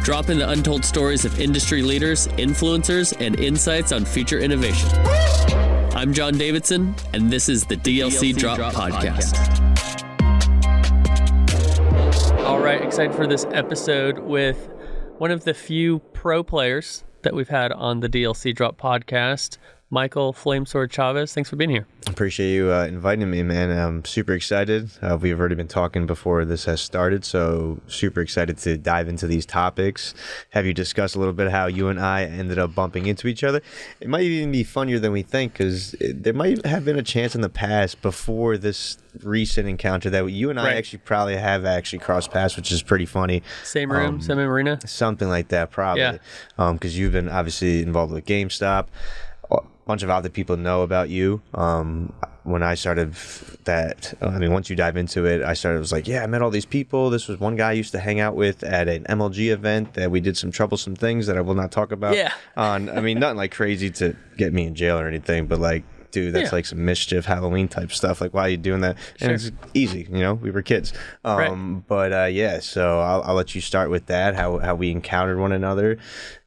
Drop in the untold stories of industry leaders, influencers, and insights on future innovation. I'm John Davidson, and this is the DLC Drop Podcast. All right, excited for this episode with one of the few pro players that we've had on the DLC Drop Podcast, Michael Flamesword Chaves. Thanks for being here. Appreciate you inviting me, man. I'm super excited. We've already been talking before this has started, so super excited to dive into these topics. Have you discuss a little bit how you and I ended up bumping into each other? It might even be funnier than we think, because there might have been a chance in the past before this recent encounter that you and I actually probably have crossed paths, which is pretty funny. Same room, same arena? Something like that, probably. Yeah. Because you've been obviously involved with GameStop. Bunch of other people know about you. When I started that, once you dive into it, I was like, yeah, I met all these people. This was one guy I used to hang out with at an MLG event that we did some troublesome things that I will not talk about. Yeah. Nothing like crazy to get me in jail or anything, but like, dude, that's like some mischief Halloween type stuff. Like, why are you doing that? And it's easy, we were kids. Right. So I'll let you start with that, how we encountered one another.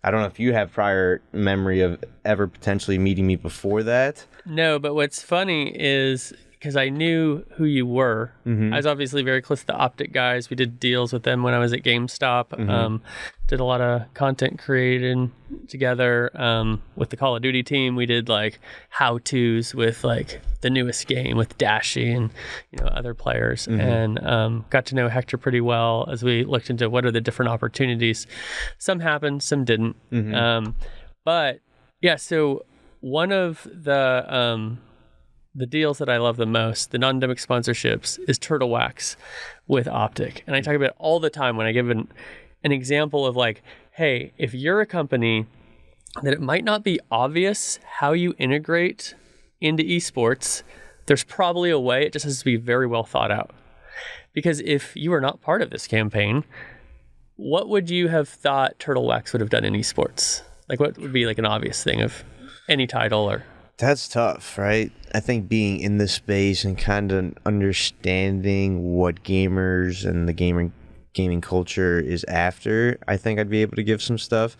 I don't know if you have prior memory of ever potentially meeting me before that. No, but what's funny is, because I knew who you were, I was obviously very close to the Optic guys. We did deals with them when I was at GameStop. Did a lot of content creating together with the Call of Duty team. We did like how-tos with like the newest game with Dashi and other players, and got to know Hector pretty well as we looked into what are the different opportunities. Some happened, some didn't. But yeah, so one of the deals that I love the most, the non-endemic sponsorships, is Turtle Wax with Optic. And I talk about it all the time when I give an example of like, hey, if you're a company that it might not be obvious how you integrate into esports, there's probably a way. It just has to be very well thought out. Because if you are not part of this campaign, what would you have thought Turtle Wax would have done in esports? Like, what would be like an obvious thing of any title or... That's tough, right? I think being in this space and kind of understanding what gamers and the gaming culture is after, I think I'd be able to give some stuff.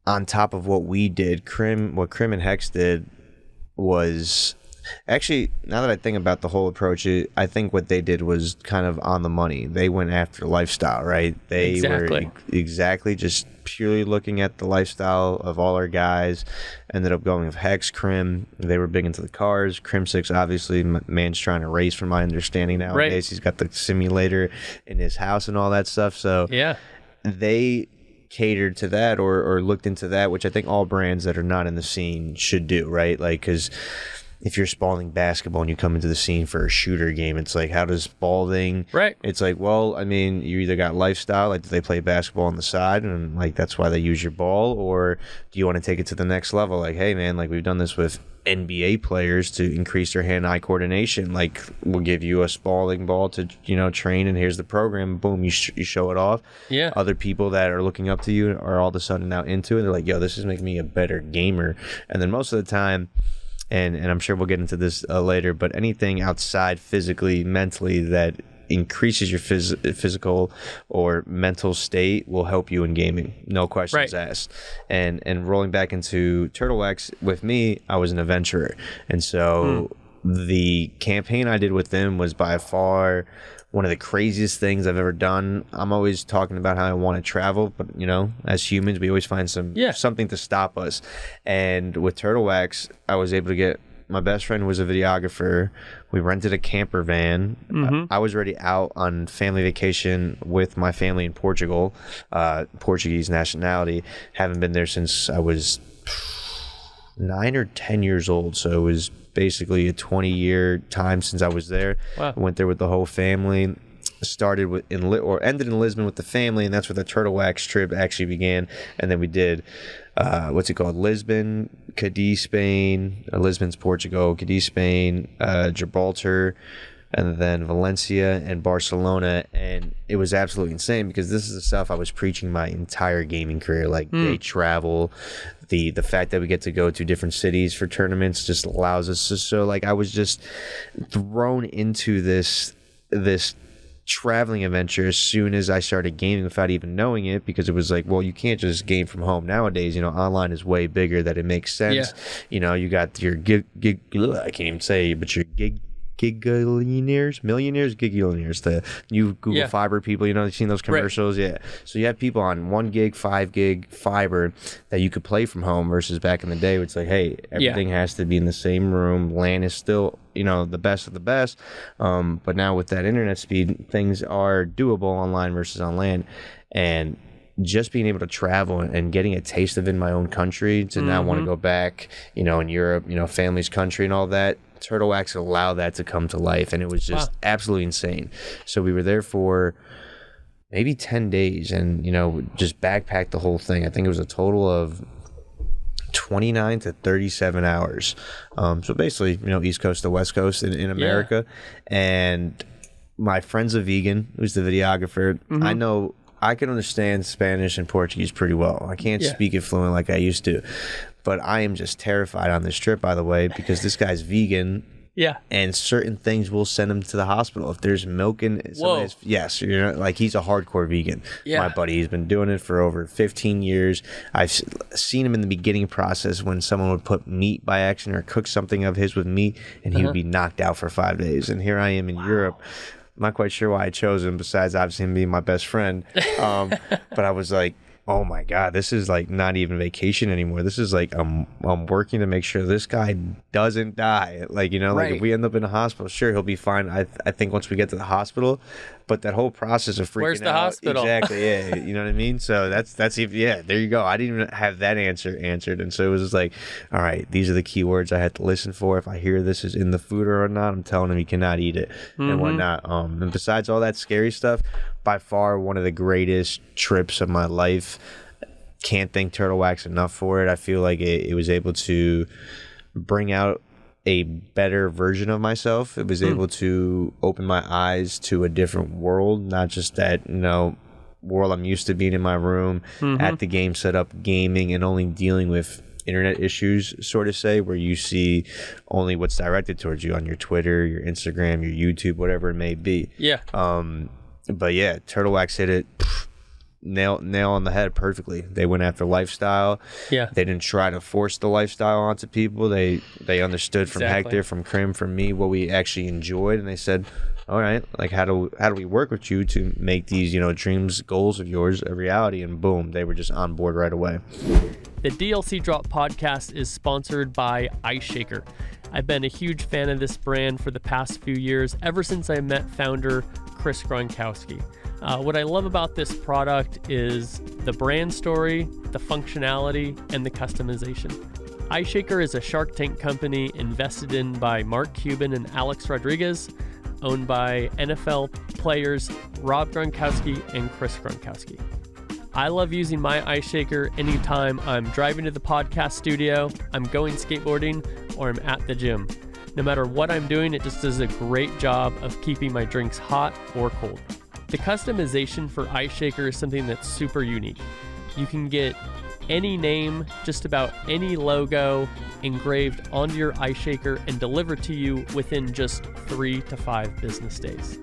On top of what we did, what Crim and Hex did was... Actually, now that I think about the whole approach, I think what they did was kind of on the money. They went after lifestyle, right? They were exactly just purely looking at the lifestyle of all our guys. Ended up going with Hex, Crim. They were big into the cars. Crim 6, obviously, man's trying to race from my understanding nowadays. Right. He's got the simulator in his house and all that stuff. So yeah, they catered to that or looked into that, which I think all brands that are not in the scene should do, right? Like, because... if you're Spalding basketball and you come into the scene for a shooter game, it's like, how does Spalding... Right. It's like, well, you either got lifestyle, like, do they play basketball on the side, and, like, that's why they use your ball, or do you want to take it to the next level? Like, hey, man, like, we've done this with NBA players to increase their hand-eye coordination. Like, we'll give you a Spalding ball to, train, and here's the program. Boom, you show it off. Yeah. Other people that are looking up to you are all of a sudden now into it. They're like, yo, this is making me a better gamer. And then most of the time... And I'm sure we'll get into this later, but anything outside physically, mentally, that increases your physical or mental state will help you in gaming. No questions asked. And rolling back into Turtle Wax, with me, I was an adventurer. And so the campaign I did with them was by far one of the craziest things I've ever done. I'm always talking about how I want to travel, but as humans, we always find something to stop us. And with Turtle Wax, I was able to get, my best friend was a videographer. We rented a camper van. I was already out on family vacation with my family in Portugal, Portuguese nationality. Haven't been there since I was 9 or 10 years old, so it was basically a 20-year time since I was there. Wow. I went there with the whole family. Started ended in Lisbon with the family, and that's where the Turtle Wax trip actually began. And then we did Lisbon, Cadiz, Spain, Lisbon's Portugal, Cadiz, Spain, Gibraltar, and then Valencia and Barcelona. And it was absolutely insane, because this is the stuff I was preaching my entire gaming career, like day travel. The fact that we get to go to different cities for tournaments just allows us to, so like I was just thrown into this traveling adventure as soon as I started gaming without even knowing it, because it was like, well, you can't just game from home nowadays. Online is way bigger, that it makes sense. You got your I can't even say, but your gigillionaires, the new Google Fiber people, you've seen those commercials. Right. So you have people on 1 gig, 5 gig fiber that you could play from home, versus back in the day, it's like, hey, everything has to be in the same room. LAN is still, the best of the best. But now with that internet speed, things are doable online versus on LAN. And just being able to travel and getting a taste of it in my own country, to now want to go back, in Europe, family's country and all that, Turtle Wax allowed that to come to life, and it was just absolutely insane. So we were there for maybe 10 days and, just backpacked the whole thing. I think it was a total of 29 to 37 hours. So basically, East Coast to West Coast in America. And my friend's a vegan, who's the videographer. I know I can understand Spanish and Portuguese pretty well. I can't speak it fluent like I used to. But I am just terrified on this trip, by the way, because this guy's vegan. Yeah. And certain things will send him to the hospital. If there's milk in it, yes, he's a hardcore vegan. Yeah. My buddy, he's been doing it for over 15 years. I've seen him in the beginning process when someone would put meat by accident or cook something of his with meat, and he would be knocked out for 5 days. And here I am in Europe. I'm not quite sure why I chose him, besides obviously him being my best friend. But I was like, oh my God, this is like not even vacation anymore. This is like I'm working to make sure this guy doesn't die. Like, like if we end up in a hospital, sure, he'll be fine. I think once we get to the hospital, but that whole process of freaking out. Where's the hospital? Exactly, yeah. You know what I mean? So that's even, there you go. I didn't even have that answered. And so it was just like, all right, these are the key words I had to listen for. If I hear this is in the food or not, I'm telling him he cannot eat it and whatnot. And besides all that scary stuff, by far one of the greatest trips of my life. Can't thank Turtle Wax enough for it. I feel like it was able to bring out a better version of myself. It was able to open my eyes to a different world, not just that, world I'm used to being in my room at the game setup, gaming, and only dealing with internet issues, sort of say, where you see only what's directed towards you on your Twitter, your Instagram, your YouTube, whatever it may be. Yeah. But yeah, Turtle Wax hit it nail on the head perfectly. They went after lifestyle. Yeah. They didn't try to force the lifestyle onto people. They understood from Hector, from Krim, from me, what we actually enjoyed, and they said, all right, like how do we work with you to make these, dreams, goals of yours a reality? And boom, they were just on board right away. The DLC Drop podcast is sponsored by Ice Shaker. I've been a huge fan of this brand for the past few years, ever since I met founder Chris Gronkowski. What I love about this product is the brand story, the functionality, and the customization. Ice Shaker is a Shark Tank company invested in by Mark Cuban and Alex Rodriguez, owned by NFL players Rob Gronkowski and Chris Gronkowski. I love using my Ice Shaker anytime I'm driving to the podcast studio, I'm going skateboarding, or I'm at the gym. No matter what I'm doing, it just does a great job of keeping my drinks hot or cold. The customization for Ice Shaker is something that's super unique. You can get any name, just about any logo engraved onto your Ice Shaker and delivered to you within just 3 to 5 business days.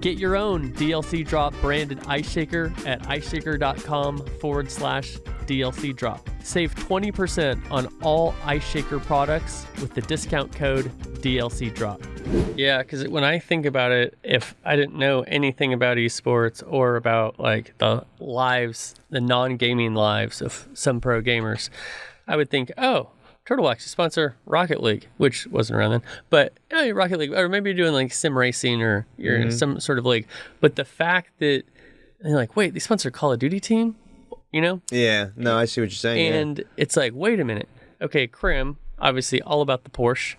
Get your own DLC Drop branded Ice Shaker at iceshaker.com/DLC Drop. Save 20% on all Ice Shaker products with the discount code DLC Drop. Yeah, because when I think about it, if I didn't know anything about esports or about like the lives, the non-gaming lives of some pro gamers, I would think, oh, Turtle Wax, you sponsor Rocket League, which wasn't around then, but Rocket League, or maybe you're doing like sim racing or you're in some sort of league. But the fact that they're like, wait, they sponsor Call of Duty team, Yeah, no, I see what you're saying. And it's like, wait a minute. Okay, Krim, obviously all about the Porsche.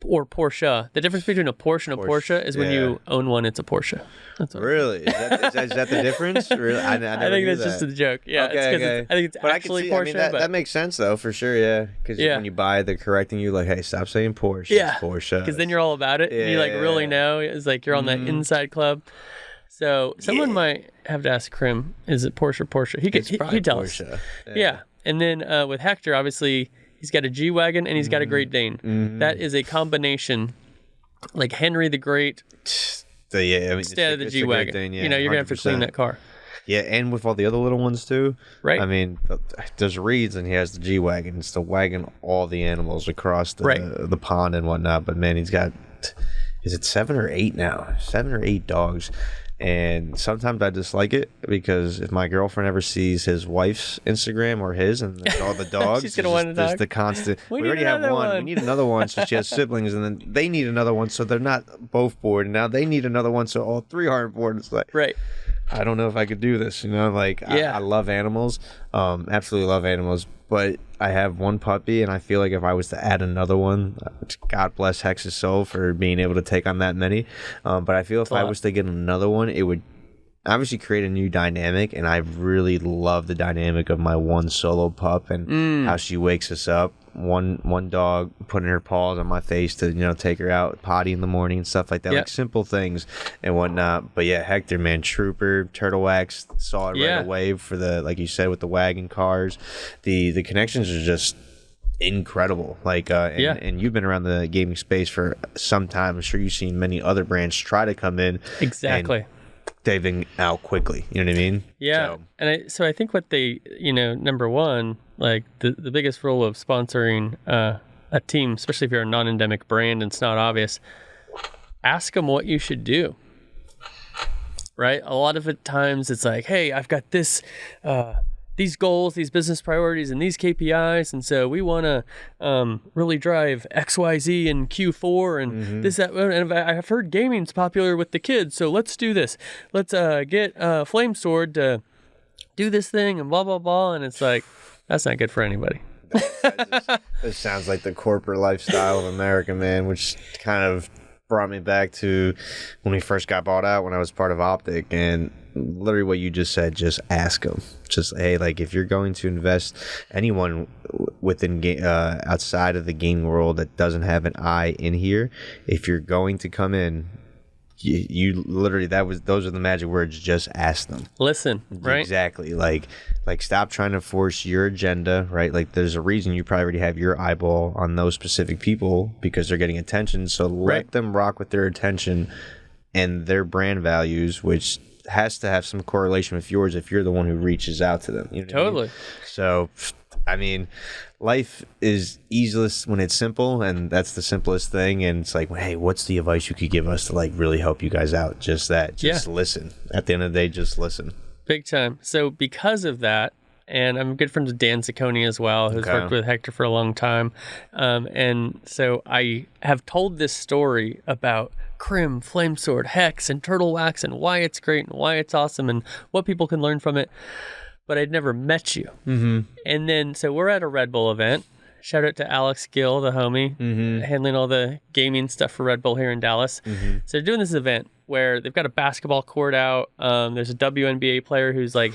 Or Porsche. The difference between a Porsche and a Porsche is when you own one, it's a Porsche. That's what really? Is that the difference? Really? I think that's just a joke. Yeah, okay. I think it's actually Porsche. That makes sense though, for sure. Yeah, because when you buy, they're correcting you like, "Hey, stop saying Porsche. Yeah, it's Porsche." Because then you're all about it. Yeah. You like really know. It's like you're on that inside club. So someone might have to ask Krim, "Is it Porsche or Porsche?" He tells. Porsche. Yeah, and then with Hector, obviously. He's got a G-Wagon and he's got a Great Dane. That is a combination, like Henry the Great, yeah, I mean, stay out of the G-Wagon. Yeah, you're going to have to clean that car. Yeah, and with all the other little ones too. Right. I mean, there's Reed's and he has the G-Wagon. It's the wagon all the animals across the pond and whatnot. But man, he's got, is it 7 or 8 now? 7 or 8 dogs. And sometimes I dislike it because if my girlfriend ever sees his wife's Instagram or his and all the dogs, she's gonna want a dog. The constant. We already have one. We need another one, so she has siblings, and then they need another one, so they're not both bored. And now they need another one, so all 3 aren't bored. It's like, right. I don't know if I could do this. Like I love animals, absolutely love animals. But I have one puppy, and I feel like if I was to add another one, God bless Hex's soul for being able to take on that many. But I feel if I was to get another one, it would obviously create a new dynamic, and I really love the dynamic of my one solo pup and how she wakes us up. One dog putting her paws on my face to take her out potty in the morning and stuff like that, like simple things and whatnot. But yeah, Hector, man, trooper, turtle wax, saw it right away for the, like you said, with the wagon cars. The connections are just incredible. And you've been around the gaming space for some time. I'm sure you've seen many other brands try to come in exactly. They've been out quickly. You know what I mean? Yeah. So I think what they, number one, like the biggest rule of sponsoring a team, especially if you're a non-endemic brand and it's not obvious, ask them what you should do. Right? A lot of the times it's like, hey, I've got these goals, these business priorities, and these KPIs, and so we want to really drive XYZ in Q4 and this, that, and I've heard gaming's popular with the kids, so let's do this. Let's get Flamesword to do this thing and blah, blah, blah, and it's like, that's not good for anybody. This sounds like the corporate lifestyle of America, man, which kind of brought me back to when we first got bought out when I was part of Optic, and literally what you just said, just ask them. Just, hey, like if you're going to invest, anyone within outside of the gaming world that doesn't have an eye in here, if you're going to come in, you literally, those are the magic words, just ask them. Listen, right? Exactly. Like stop trying to force your agenda, right? Like there's a reason you probably already have your eyeball on those specific people because they're getting attention. So let them rock with their attention and their brand values, which has to have some correlation with yours if you're the one who reaches out to them. You know totally. What I mean? So, I mean, life is easiest when it's simple, and that's the simplest thing. And it's like, hey, what's the advice you could give us to like really help you guys out? Just that. Just listen. At the end of the day, just listen. Big time. So because of that, and I'm good friends with Dan Zacconi as well, who's worked with Hector for a long time. And so I have told this story about Crim, Flamesword, Hex, and Turtle Wax, and why it's great and why it's awesome and what people can learn from it. But I'd never met you. Mm-hmm. And then, so we're at a Red Bull event. Shout out to Alex Gill, the homie, handling all the gaming stuff for Red Bull here in Dallas. Mm-hmm. So they're doing this event where they've got a basketball court out. There's a WNBA player who's like,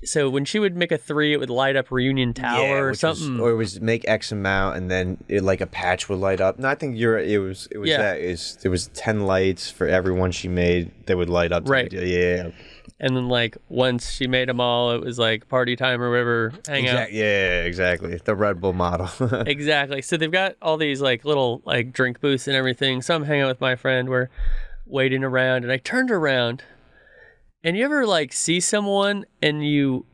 so when she would make a 3, it would light up Reunion Tower or something. Or it was make X amount and then it, like a patch would light up. No, I think it was there was 10 lights for every one she made that would light up. Right. Yeah. And then like once she made them all, it was like party time or whatever, hang out. Yeah, exactly. The Red Bull model. Exactly. So they've got all these like little like drink booths and everything. So I'm hanging out with my friend. We're waiting around and I turned around. And you ever like see someone and you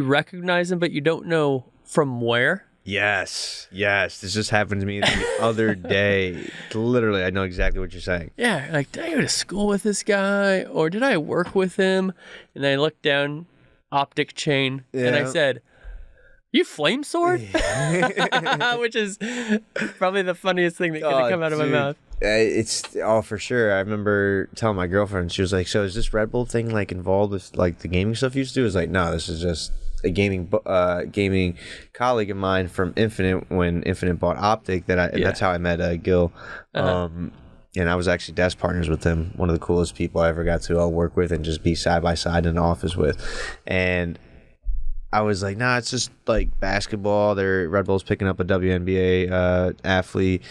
recognize them, but you don't know from where? Yes. This just happened to me the other day. Literally, I know exactly what you're saying. Yeah, like, did I go to school with this guy? Or did I work with him? And I looked down, Optic chain, and I said, you Flamesword? Which is probably the funniest thing that could have come out of my mouth. It's for sure. I remember telling my girlfriend, she was like, so is this Red Bull thing like involved with like the gaming stuff you used to do? I was like, no, this is just a gaming colleague of mine from Infinite when Infinite bought Optic and that's how I met Gil. And I was actually desk partners with him, one of the coolest people I ever got to work with and just be side by side in the office with. And I was like, nah, it's just like basketball. Red Bull's picking up a WNBA athlete,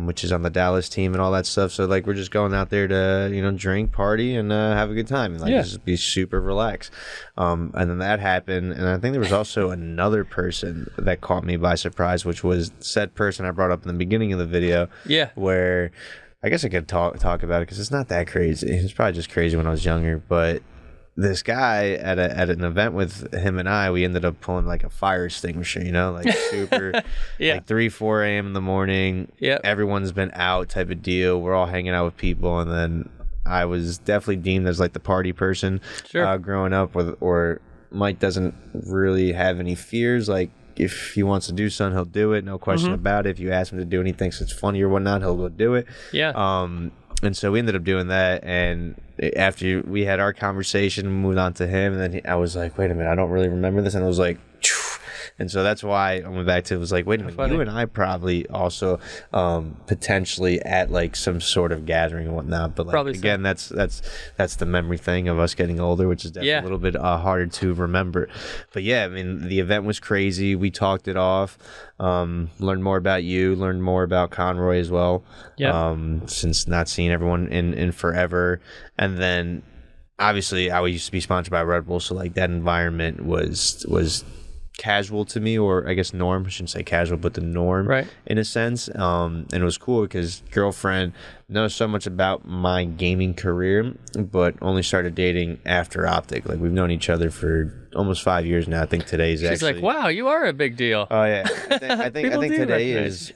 which is on the Dallas team and all that stuff. So like, we're just going out there to, drink, party, and have a good time, and like just be super relaxed. And then that happened, and I think there was also another person that caught me by surprise, which was said person I brought up in the beginning of the video. Yeah, where I guess I could talk about it because it's not that crazy. It's probably just crazy when I was younger. But this guy at an event with him and I, we ended up pulling like a fire extinguisher, like super, like 3-4 a.m. in the morning. Yep. Everyone's been out type of deal. We're all hanging out with people, and then I was definitely deemed as like the party person growing up, or Mike doesn't really have any fears. Like if he wants to do something, he'll do it, no question about it. If you ask him to do anything so it's funny or whatnot, he'll go do it. Yeah. And so we ended up doing that, and after we had our conversation, we moved on to him, and then I was like, wait a minute, I don't really remember this, and I was like, phew. And so that's why I went back to it. Was like, wait a minute, you and I probably also potentially at like some sort of gathering and whatnot. But like, again, that's the memory thing of us getting older, which is definitely a little bit harder to remember. But yeah, I mean, the event was crazy. We talked it off. Learned more about you. Learned more about Conroy as well. Yeah. Since not seeing everyone in forever, and then obviously I used to be sponsored by Red Bull, so like that environment was casual to me, or I guess norm. I shouldn't say casual, but the norm, right, in a sense. And it was cool because girlfriend knows so much about my gaming career, but only started dating after Optic. Like we've known each other for almost 5 years now. I think today's She's actually. She's like, wow, you are a big deal. Oh yeah, I think today is.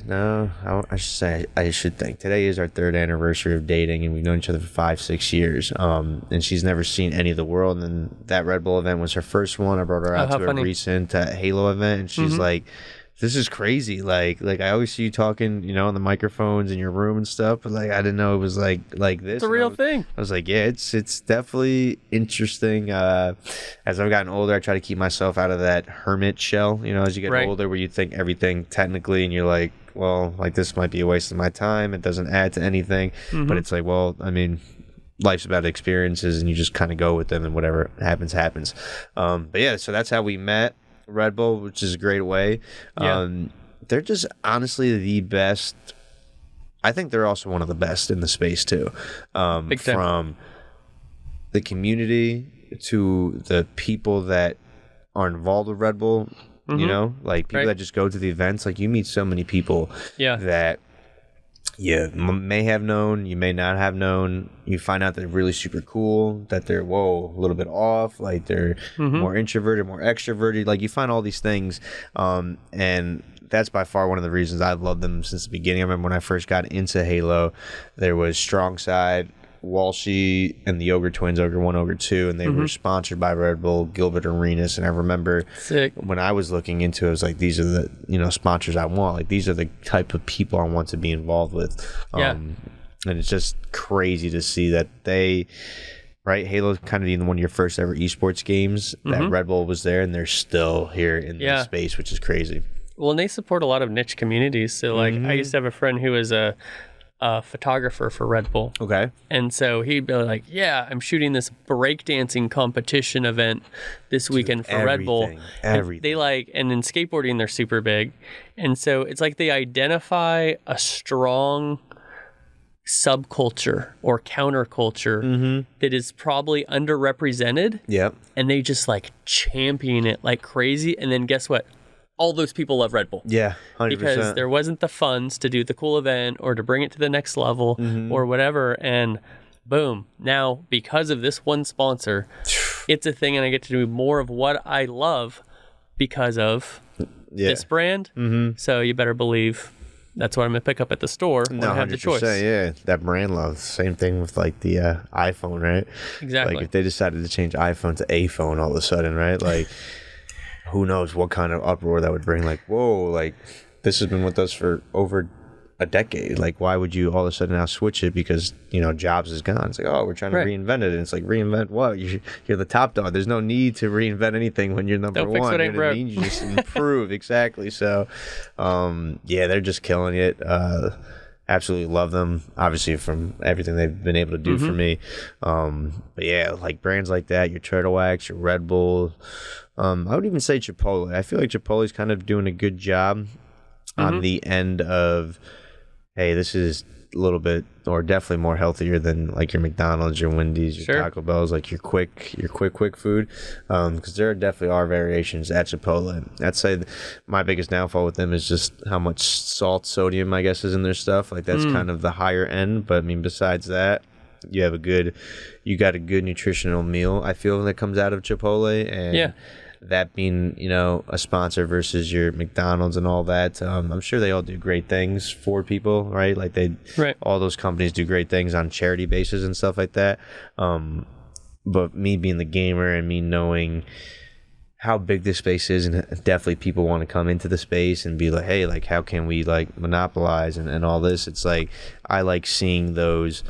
No, I should think today is our 3rd anniversary of dating, and we've known each other for 5-6 years. And she's never seen any of the world. And that Red Bull event was her first one. I brought her out to a recent Halo event, and she's like, this is crazy. Like I always see you talking, on the microphones in your room and stuff, but like I didn't know it was like this. It's a real thing. I was like, yeah, it's definitely interesting. As I've gotten older, I try to keep myself out of that hermit shell. As you get older, where you think everything technically, and you're like, well, like this might be a waste of my time. It doesn't add to anything. But it's like, well, I mean, life's about experiences, and you just kind of go with them, and whatever happens. But yeah, so that's how we met. Red Bull, which is a great way. They're just honestly the best. I think they're also one of the best in the space too. From the community to the people that are involved with Red Bull, like people that just go to the events. Like you meet so many people that you may have known, you may not have known. You find out they're really super cool, that they're a little bit off, like they're more introverted, more extroverted. Like you find all these things, and that's by far one of the reasons I've loved them since the beginning. I remember when I first got into Halo, there was Strong Side, Walshy, and the Ogre Twins, Ogre 1, Ogre 2, and they were sponsored by Red Bull, Gilbert Arenas. And I remember when I was looking into it, I was like, these are the sponsors I want. Like these are the type of people I want to be involved with. And it's just crazy to see that Halo kind of being one of your first ever esports games, that Red Bull was there, and they're still here in this space, which is crazy. Well, and they support a lot of niche communities. So like I used to have a friend who was a photographer for Red Bull. Okay. And so he'd be like, yeah, I'm shooting this breakdancing competition event this weekend for Red Bull. Everything. And in skateboarding, they're super big. And so it's like they identify a strong subculture or counterculture that is probably underrepresented. Yep. And they just like champion it like crazy. And then guess what? All those people love Red Bull. Yeah, 100%. Because there wasn't the funds to do the cool event or to bring it to the next level or whatever. And boom, now because of this one sponsor, it's a thing, and I get to do more of what I love because of this brand. So you better believe that's what I'm going to pick up at the store when I have the choice. Yeah, that brand love. Same thing with like the iPhone, right? Exactly. Like if they decided to change iPhone to a phone all of a sudden, right? Like who knows what kind of uproar that would bring. Like, whoa, like this has been with us for over a decade. Like, why would you all of a sudden now switch it because, Jobs is gone? It's like, oh, we're trying to reinvent it. And it's like, reinvent what? You're the top dog. There's no need to reinvent anything when you're number one. Fix what ain't broke. You just improve. Exactly. So, they're just killing it. Absolutely love them, obviously, from everything they've been able to do for me. But yeah, like brands like that, your Turtle Wax, your Red Bull. I would even say Chipotle. I feel like Chipotle's kind of doing a good job on the end of, hey, this is little bit, or definitely more healthier than like your McDonald's, your Wendy's, your Taco Bell's, like your quick food. Because there definitely are variations at Chipotle. I'd say my biggest downfall with them is just how much sodium, I guess, is in their stuff. Like that's kind of the higher end. But I mean, besides that, you got a good nutritional meal, I feel, that comes out of Chipotle. And that being, a sponsor versus your McDonald's and all that, I'm sure they all do great things for people, right? Like all those companies do great things on charity basis and stuff like that. But me being the gamer and me knowing how big this space is, and definitely people want to come into the space and be like, hey, like how can we like monopolize and all this? It's like I like seeing those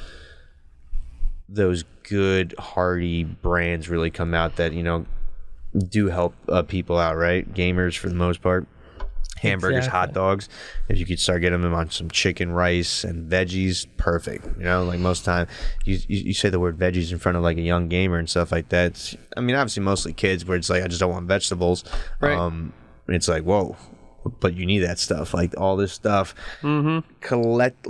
good hearty brands really come out that do help people out, right? Gamers for the most part. Hamburgers, hot dogs. If you could start getting them on some chicken, rice, and veggies, perfect. Like most time, you say the word veggies in front of like a young gamer and stuff like that. I mean, obviously mostly kids, where it's like I just don't want vegetables. Right. It's like, whoa, but you need that stuff, like all this stuff. Collect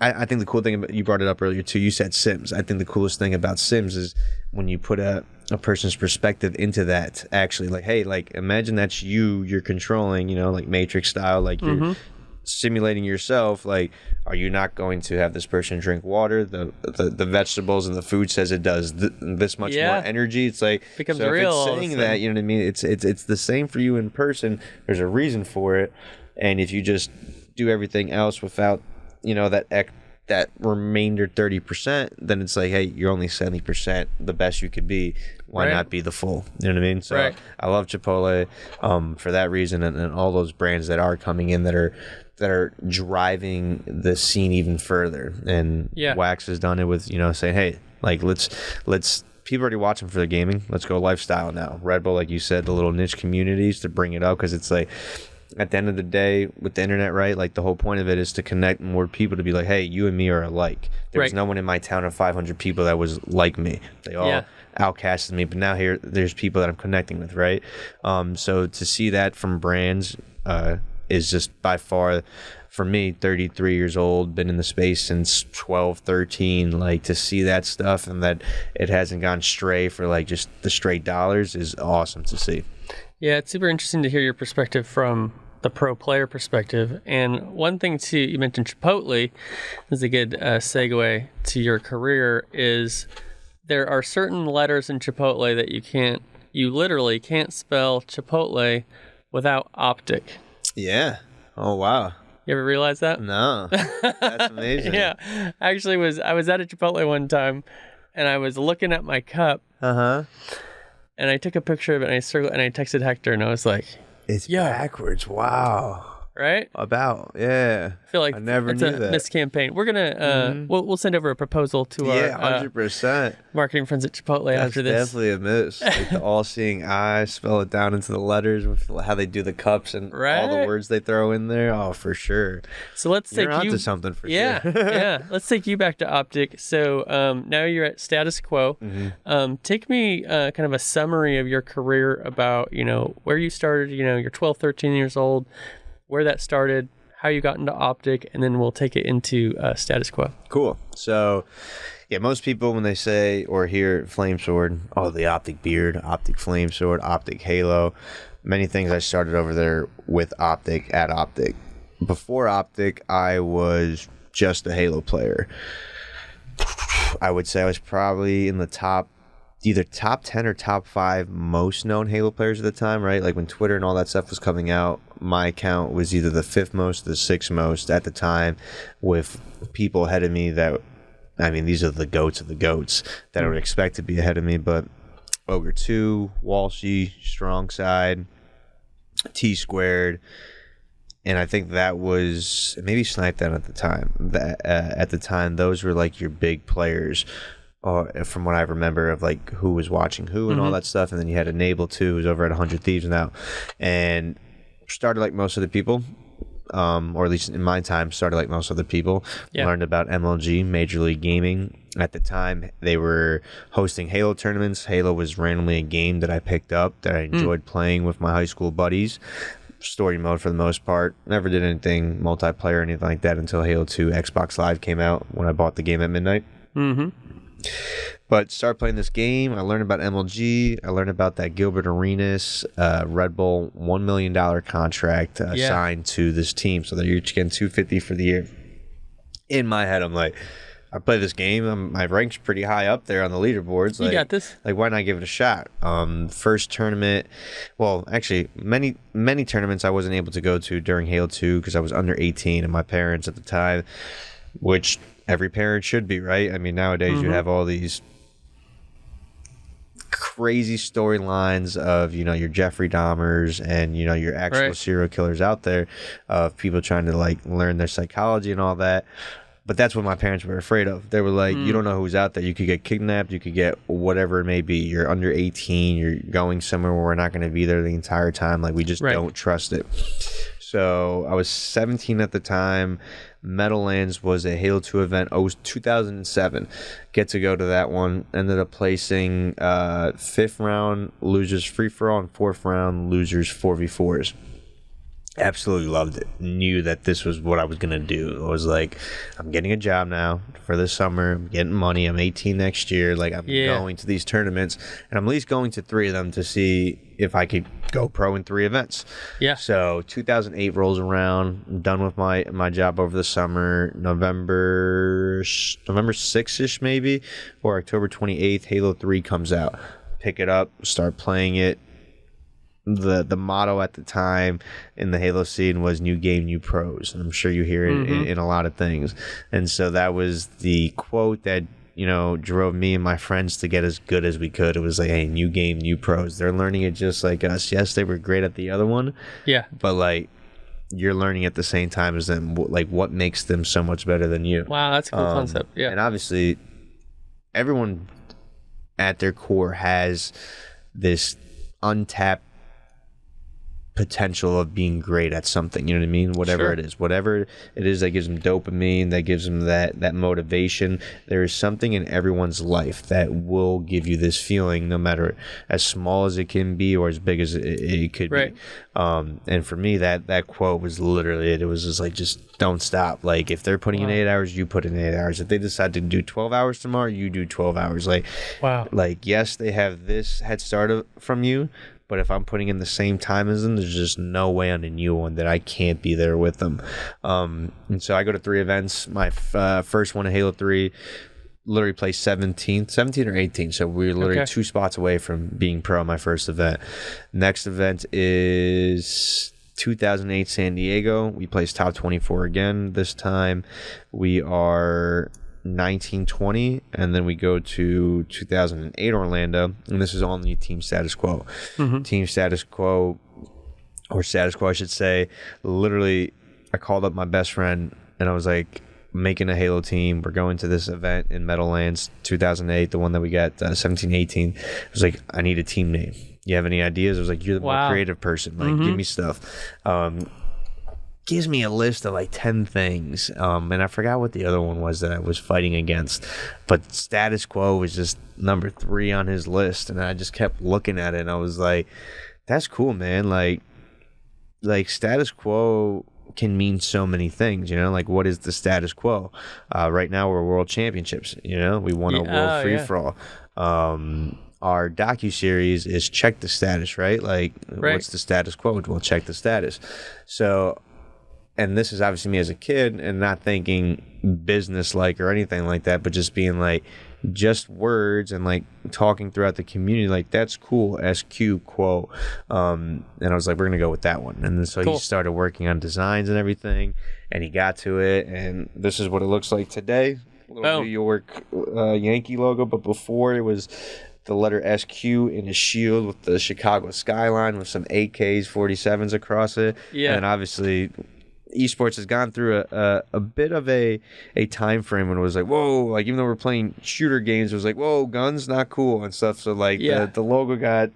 I think the cool thing about, you brought it up earlier too, you said Sims. I think the coolest thing about Sims is when you put a person's perspective into that, actually, like, hey, like imagine that's you're controlling, like Matrix style, like you're simulating yourself. Like, are you not going to have this person drink water? The vegetables and the food says it does this much more energy. It's like, becomes so real. If it's saying that, you know what I mean? It's the same for you in person. There's a reason for it. And if you just do everything else without that remainder 30%, then it's like, hey, you're only 70% the best you could be. Why not be the full? You know what I mean? So I love Chipotle for that reason, and all those brands that are coming in that are driving the scene even further. And Wax has done it with saying, hey, like let's people already watching for the gaming. Let's go lifestyle now. Red Bull, like you said, the little niche communities to bring it up, because it's like, at the end of the day, with the internet, right? Like the whole point of it is to connect more people, to be like, hey, you and me are alike. There was no one in my town of 500 people that was like me. They all outcasted me, but now there's people that I'm connecting with, right? So to see that from brands is just by far, for me, 33 years old, been in the space since 12, 13, like to see that stuff and that it hasn't gone stray for like just the straight dollars is awesome to see. Yeah, it's super interesting to hear your perspective from the pro player perspective. And one thing too, you mentioned Chipotle is a good segue to your career, is there are certain letters in Chipotle that you literally can't spell Chipotle without optic. Yeah. Oh, wow. You ever realize that? No. That's amazing. Yeah. Actually, I was at a Chipotle one time and I was looking at my cup. And I took a picture of it and I circled and I texted Hector and I was like, it's backwards. Wow. Right? I feel like I never it's knew a that. missed campaign. We're gonna we'll send over a proposal to our 100%. marketing friends at Chipotle after this. That's definitely a miss. Like the all-seeing eye, spell it down into the letters with how they do the cups and all the words they throw in there. Oh, for sure. So let's You're take you onto something for sure. Yeah. Let's take you back to Optic. So now you're at Status Quo. Take me kind of a summary of your career, about where you started. You're 12, 13 years old. Where that started, how you got into Optic, and then we'll take it into Status Quo. Cool. So, yeah, most people when they say or hear Flamesword, oh, the Optic beard, Optic Flamesword, Optic Halo, many things I started over there with Optic at Optic. Before Optic, I was just a Halo player. I would say I was probably in the either top 10 or top 5 most known Halo players at the time, right? Like when Twitter and all that stuff was coming out, my account was either the 5th most or the 6th most at the time, with people ahead of me that, I mean, these are the goats of the goats that I would expect to be ahead of me, but Ogre 2, Walshy, Strong Side, T Squared, and I think that was maybe Snipe Down at the time. At the time, those were like your big players. From what I remember of like who was watching who and all that stuff. And then you had Enable 2, who's over at 100 Thieves now, and started like most of the people, or at least in my time, started like most of the people. Learned about MLG, Major League Gaming. At the time, they were hosting Halo tournaments. Halo was randomly a game that I picked up that I enjoyed playing with my high school buddies. story mode for the most part. Never did anything multiplayer or anything like that until Halo 2 Xbox Live came out when I bought the game at midnight. But started playing this game. I learned about MLG. I learned about that Gilbert Arenas Red Bull $1 million contract signed to this team, so that you're getting $250 for the year. In my head, I'm like, I play this game. My rank's pretty high up there on the leaderboards. You got this. Like, why not give it a shot? First tournament, well, actually, many tournaments I wasn't able to go to during Halo 2 because I was under 18, and my parents at the time, which every parent should be, right? I mean, nowadays you have all these crazy storylines of, you know, your Jeffrey Dahmers and, you know, your actual serial killers out there, of people trying to like learn their psychology and all that. But that's what my parents were afraid of. They were like, you don't know who's out there. You could get kidnapped. You could get whatever it may be. You're under 18. You're going somewhere where we're not going to be there the entire time. Like, we just don't trust it. So I was 17 at the time. Meadowlands was a Halo 2 event. Oh, it was 2007. Get to go to that one. Ended up placing 5th round losers free-for-all and 4th round losers 4v4s. Absolutely loved it. Knew that this was what I was going to do. I was like, I'm getting a job now for this summer. I'm getting money. I'm 18 next year. Like, I'm going to these tournaments, and I'm at least going to 3 of them to see if I could go pro in 3 events. Yeah. So 2008 rolls around. I'm done with my job over the summer. November 6th-ish maybe, or October 28th, Halo 3 comes out. Pick it up, start playing it. The motto at the time in the Halo scene was "New game, new pros," and I'm sure you hear it in a lot of things. And so that was the quote that, you know, drove me and my friends to get as good as we could. It was like, hey, new game, new pros. They're learning it just like us. Yes, they were great at the other one. Yeah. But like, you're learning at the same time as them. Like, what makes them so much better than you? Wow, that's a cool concept. Yeah. And obviously, everyone at their core has this untapped potential of being great at something, you know what I mean? Whatever it is that gives them dopamine, that gives them that motivation. There is something in everyone's life that will give you this feeling, no matter as small as it can be or as big as it could be. And for me, that quote was literally it. It was just like, just don't stop. Like, if they're putting in 8 hours, you put in 8 hours. If they decide to do 12 hours tomorrow, you do 12 hours. Like, like, yes, they have this head start from you, but if I'm putting in the same time as them, there's just no way on a new one that I can't be there with them. And so I go to 3 events. My first one at Halo 3, literally placed 17 or 18th. So we were literally 2 spots away from being pro my first event. Next event is 2008 San Diego. We placed top 24 again. This time we are 1920, and then we go to 2008 Orlando, and this is only Team Status Quo. Team Status Quo, or Status Quo I should say, literally I called up my best friend and I was like, making a Halo team, we're going to this event in Meadowlands 2008, the one that we got 17-18. I was like, I need a team name. You have any ideas? I was like, you're the more creative person, like give me stuff. Gives me a list of like 10 things, and I forgot what the other one was that I was fighting against, but Status Quo was just number 3 on his list, and I just kept looking at it and I was like, that's cool, man. Like Status Quo can mean so many things, you know, like what is the status quo? Right now we're world championships, you know, we won a world free-for-all. Our docu-series is Check the Status, right? Like, what's the status quo? We'll check the status. So, and this is obviously me as a kid and not thinking business-like or anything like that, but just being like, just words and like talking throughout the community, like that's cool. SQ Quo. And I was like, we're gonna go with that one. And then so he started working on designs and everything, and he got to it, and this is what it looks like today. Little New York Yankee logo, but before it was the letter SQ in a shield with the Chicago skyline with some AKs 47s across it. And obviously Esports has gone through a bit of a time frame when it was like, whoa, like even though we're playing shooter games, it was like, whoa, guns not cool and stuff. So like the logo got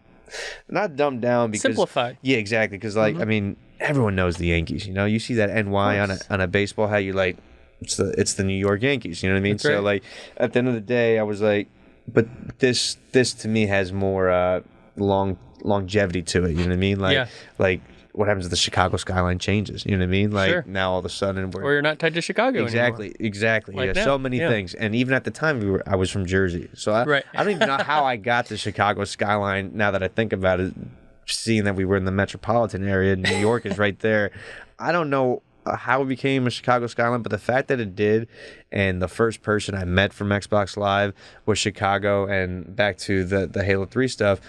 not dumbed down, because simplified. Yeah, exactly. Because like I mean, everyone knows the Yankees. You know, you see that NY on a baseball hat, you like it's the New York Yankees. You know what I mean? So like at the end of the day, I was like, but this to me has more longevity to it. You know what I mean? Like what happens if the Chicago skyline changes? You know what I mean? Like Sure. now all of a sudden Or you're not tied to Chicago exactly, anymore. exactly. Like Yeah, now. so many things. And even at the time, I was from Jersey, so I don't even know how I got the Chicago skyline. Now that I think about it, seeing that we were in the metropolitan area, New York is right there. I don't know how it became a Chicago skyline, but the fact that it did, and the first person I met from Xbox Live was Chicago, and back to the Halo 3 stuff,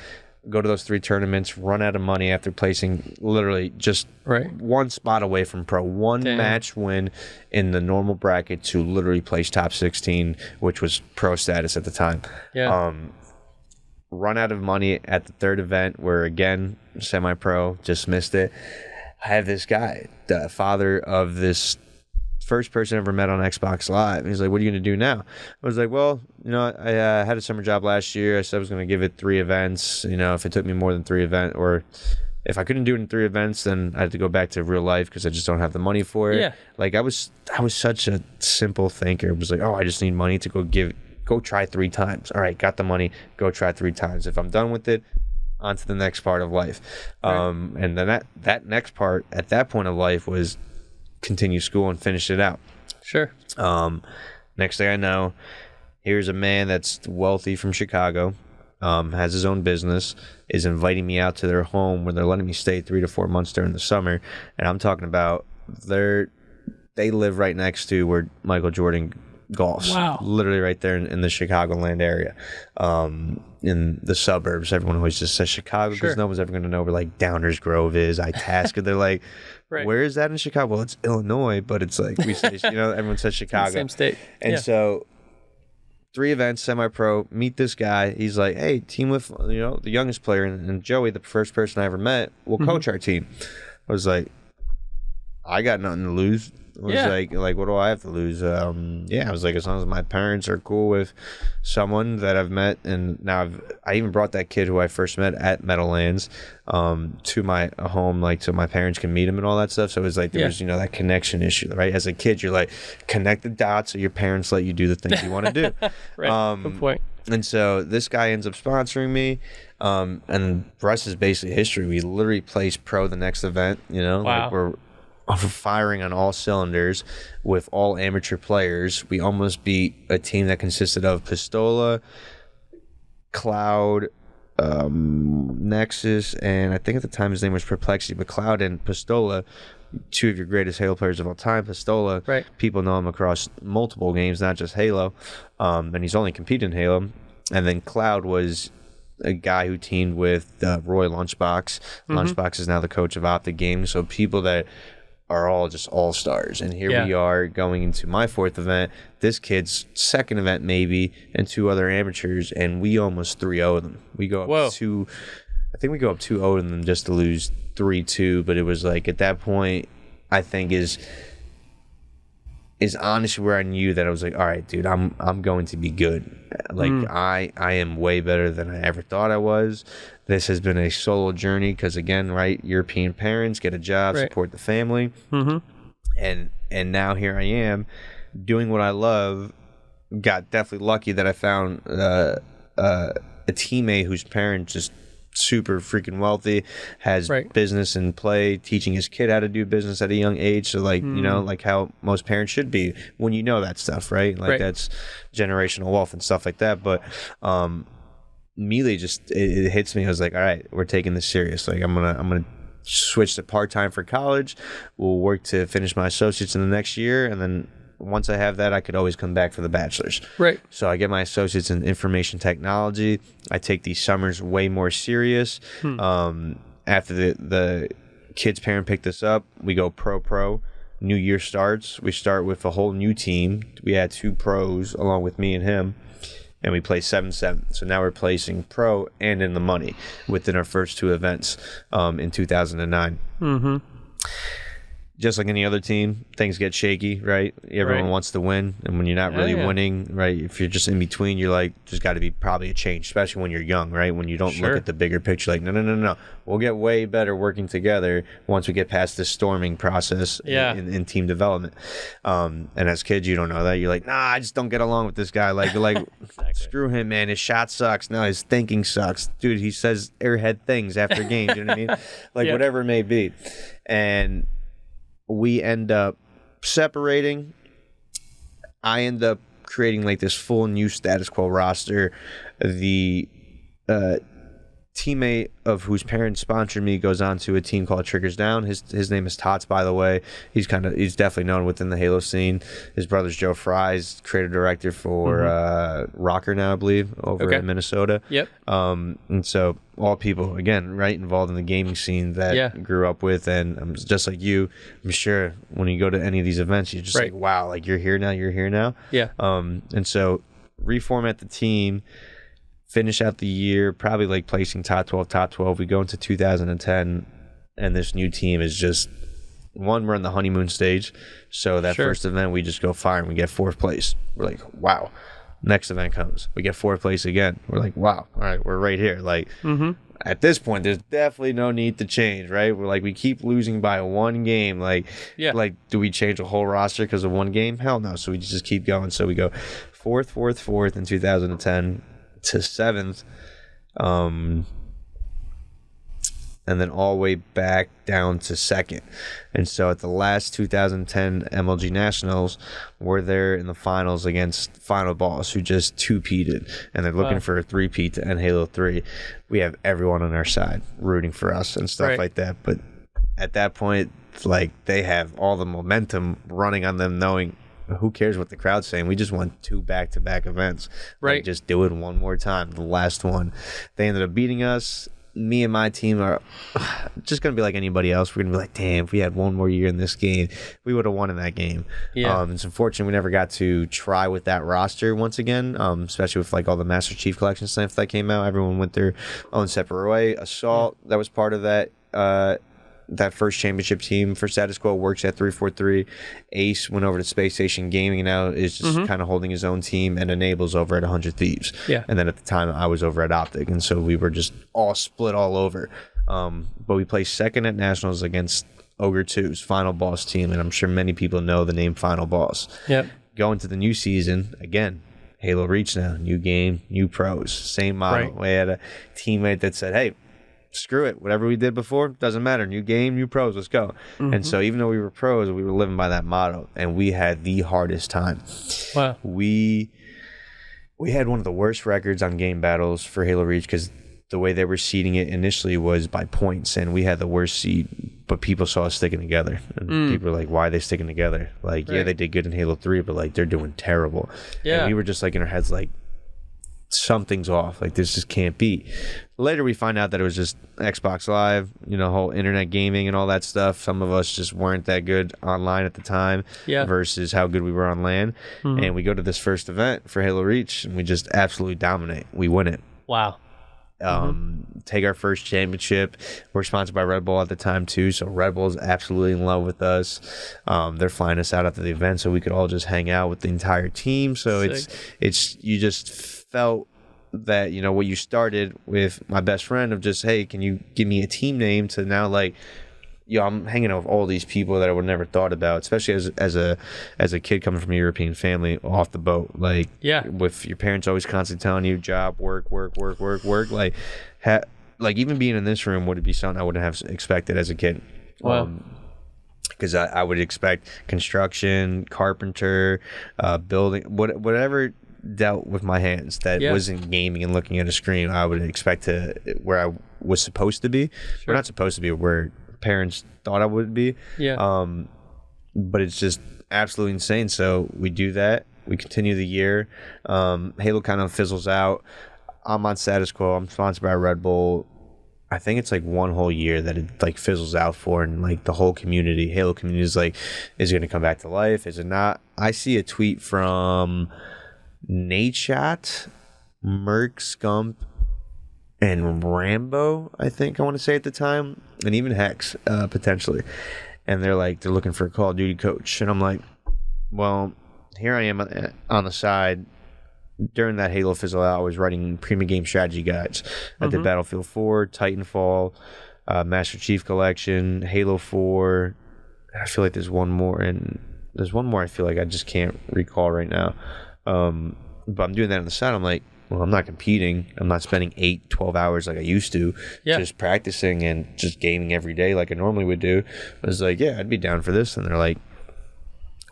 go to those 3 tournaments, run out of money after placing literally just one spot away from pro, one match win in the normal bracket to literally place top 16, which was pro status at the time. Run out of money at the 3rd event where, again, semi-pro, just missed it. I have this guy, the father of this first person I ever met on Xbox Live. He's like, what are you going to do now? I was like, well, I had a summer job last year. I said I was going to give it 3 events. If it took me more than 3 events, or if I couldn't do it in 3 events, then I had to go back to real life because I just don't have the money for it. Yeah. Like I was such a simple thinker. It was like, oh, I just need money to go try 3 times. All right, got the money, go try 3 times. If I'm done with it, on to the next part of life. And then that next part at that point of life was continue school and finish it out. Sure. Next thing I know, here's a man that's wealthy from Chicago, has his own business, is inviting me out to their home where they're letting me stay 3 to 4 months during the summer. And I'm talking about they live right next to where Michael Jordan golfs. Wow. Literally right there in the Chicagoland area. In the suburbs, everyone always just says Chicago because no one's ever going to know where like Downers Grove is, Itasca. They're like, where is that in Chicago? Well, it's Illinois, but it's like we say, everyone says Chicago. Same state. And so 3 events, semi-pro, meet this guy. He's like, hey, team with, the youngest player, and Joey, the first person I ever met, will coach our team. I was like, I got nothing to lose. I was like, what do I have to lose? I was like, as long as my parents are cool with someone that I've met, and now I even brought that kid who I first met at Meadowlands to my home, like so my parents can meet him and all that stuff. So it was like there was that connection issue, right? As a kid, you're like connect the dots, so your parents let you do the things you want to do. Good point. And so this guy ends up sponsoring me, and the rest is basically history. We literally placed pro the next event. Wow. Like we're firing on all cylinders with all amateur players. We almost beat a team that consisted of Pistola, Cloud, Nexus, and I think at the time his name was Perplexity, but Cloud and Pistola, 2 of your greatest Halo players of all time. Pistola, people know him across multiple games, not just Halo, and he's only competed in Halo. And then Cloud was a guy who teamed with Roy Lunchbox. Lunchbox is now the coach of Optic Games, so people that are all just all-stars. And here we are going into my 4th event, this kid's 2nd event maybe, and 2 other amateurs, and we almost 3-0 them. We go up I think we go up 2-0 to them just to lose 3-2, but it was like at that point, I think is honestly where I knew that I was like, all right, dude, I'm going to be good. Like I am way better than I ever thought I was. This has been a solo journey because again, right, European parents, get a job, support the family, and now here I am doing what I love. Got definitely lucky that I found a teammate whose parents just super freaking wealthy, has business in play, teaching his kid how to do business at a young age. So like, like how most parents should be when you know that stuff, right? Like that's generational wealth and stuff like that. But immediately just it hits me. I was like, all right, we're taking this serious. Like I'm gonna switch to part-time for college. We'll work to finish my associates in the next year, and then once I have that, I could always come back for the bachelor's. So I get my associates in information technology. I take these summers way more serious. After the kid's parent picked us up, we go pro. New year starts. We start with a whole new team. We had 2 pros along with me and him, and we play 7-7. So now we're placing pro and in the money within our first 2 events in 2009. just like any other team, things get shaky, right? Everyone wants to win, and when you're not really winning, right? If you're just in between, you're like, there's got to be probably a change, especially when you're young, right? When you don't look at the bigger picture, like, no. We'll get way better working together once we get past this storming process in team development. And as kids, you don't know that. You're like, nah, I just don't get along with this guy. Like, exactly. Screw him, man. His shot sucks. No, his thinking sucks. Dude, he says airhead things after games, you know what I mean? Like, whatever it may be. And we end up separating. I end up creating like this full new Status Quo roster. The teammate of whose parents sponsored me goes on to a team called Triggers Down. His name is Tots, by the way. He's definitely known within the Halo scene. His brother's Joe Fry's creative director for Rocker now, I believe, over in Minnesota. Yep. And so all people, again, right, involved in the gaming scene that grew up with, and just like you, I'm sure when you go to any of these events, you're just like, wow, like you're here now. Yeah. And so reformat the team, finish out the year, probably like placing top 12. We go into 2010, and this new team is just, we're in the honeymoon stage. So that first event, we just go fire and we get 4th place. We're like, wow. Next event comes, we get 4th place again. We're like, wow, all right, we're right here. Like, at this point, there's definitely no need to change, right? We're like, we keep losing by 1 game. Like, do we change a whole roster because of 1 game? Hell no. So we just keep going. So we go 4th in 2010 to 7th. And then all the way back down to 2nd. And so at the last 2010 MLG Nationals, we're there in the finals against Final Boss, who just 2-peated, and they're looking for a 3-peat to end Halo 3. We have everyone on our side rooting for us and stuff like that. But at that point, like, they have all the momentum running on them, knowing who cares what the crowd's saying. We just won 2 back-to-back events. Like, just do it one more time, the last one. They ended up beating us. Me and my team are just going to be like anybody else. We're going to be like, damn, if we had 1 more year in this game, we would have won in that game. It's unfortunate we never got to try with that roster once again, especially with like all the Master Chief Collection stuff that came out. Everyone went their own separate way. Assault, that was part of that. That first championship team for Status Quo works at 343. Ace went over to Space Station Gaming and now is just kind of holding his own team, and Enable's over at 100 Thieves. And then at the time, I was over at Optic, and so we were just all split all over. But we placed 2nd at Nationals against Ogre 2's Final Boss team, and I'm sure many people know the name Final Boss. Going to the new season, again, Halo Reach now, new game, new pros, same model. We had a teammate that said, hey, screw it, whatever we did before doesn't matter, new game, new pros, let's go. And so even though we were pros, we were living by that motto, and we had the hardest time. We had one of the worst records on game battles for Halo Reach, because the way they were seeding it initially was by points, and we had the worst seed, but people saw us sticking together, and people were like, why are they sticking together? Like, they did good in Halo 3, but like, they're doing terrible. And we were just like in our heads like, something's off, like this just can't be. Later we find out that it was just Xbox Live, whole internet gaming and all that stuff. Some of us just weren't that good online at the time versus how good we were on LAN. And we go to this first event for Halo Reach and we just absolutely dominate. We win it. Wow. Take our first championship. We're sponsored by Red Bull at the time too, so Red Bull's absolutely in love with us. They're flying us out after the event so we could all just hang out with the entire team. So it's you just felt that, what you started with my best friend of just, hey, can you give me a team name, to now like, I'm hanging out with all these people that I would never thought about, especially as a kid coming from a European family off the boat. Like, with your parents always constantly telling you job, work. Like, even being in this room would be something I wouldn't have expected as a kid. Wow. Because I would expect construction, carpenter, building, whatever dealt with my hands that wasn't gaming and looking at a screen. I would expect to where I was supposed to be. We're not supposed to be where parents thought I would be. But it's just absolutely insane. So we do that. We continue the year. Halo kind of fizzles out. I'm on Status Quo. I'm sponsored by Red Bull. I think it's like 1 whole year that it like fizzles out for, and like the whole community, Halo community, is like, is it going to come back to life? Is it not? I see a tweet from Nadeshot, Merc, Scump, and Rambo, I think I want to say at the time, and even Hex, potentially. and they're looking for a Call of Duty coach, and I'm like, well, here I am on the side. During that Halo fizzle out, I was writing premium game strategy guides. I did Battlefield 4, Titanfall, Master Chief Collection, Halo 4. I feel like there's one more, and there's one more I feel like I just can't recall right now. But I'm doing that on the side. I'm like, well, I'm not competing. I'm not spending 8-12 hours like I used to, just practicing and just gaming every day like I normally would do. I was like, yeah, I'd be down for this. And they're like,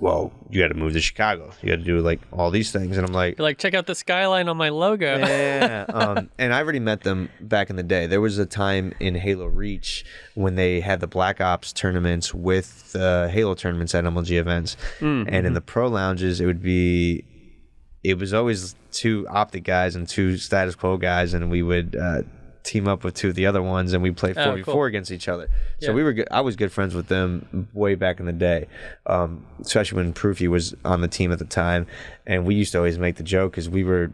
well, you got to move to Chicago. You got to do like all these things. And I'm like, you're like, check out the skyline on my logo. Yeah. And I already met them back in the day. There was a time in Halo Reach when they had the Black Ops tournaments with Halo tournaments at MLG events. And in the pro lounges, it was always 2 Optic guys and 2 Status Quo guys. And we would team up with 2 of the other ones, and we played 4v4 against each other. So we were good. I was good friends with them way back in the day, especially when Proofy was on the team at the time. And we used to always make the joke because we were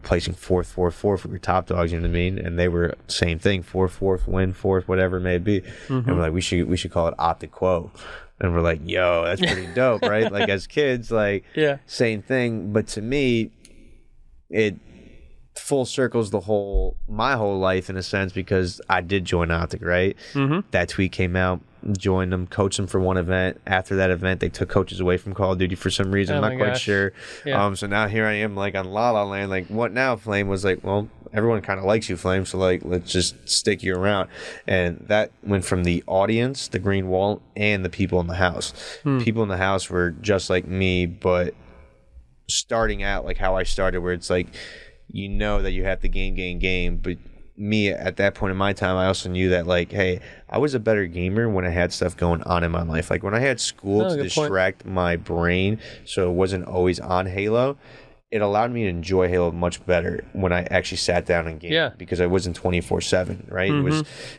placing 4th, 4th, 4th. We were top dogs, you know what I mean? And they were same thing, 4th, 4th, win 4th, whatever it may be. And we're like, we should call it Optic Quo. And we're like, yo, that's pretty dope, right? Like as kids, like same thing. But to me, it full circles my whole life in a sense, because I did join Optic, right? That tweet came out, joined them, coached them for one event. After that event, they took coaches away from Call of Duty for some reason. I'm not quite sure. So now here I am like on La La Land, like what now? Flame was like, well, everyone kind of likes you, Flame, so like let's just stick you around. And that went from the audience, the green wall, and the people in the house. People in the house were just like me, but starting out like how I started, where it's like, you know that you have to game, but me at that point in my time, I also knew that like, hey, I was a better gamer when I had stuff going on in my life. Like when I had school to distract my brain so it wasn't always on Halo, it allowed me to enjoy Halo much better when I actually sat down and gamed, because I wasn't 24/7, right?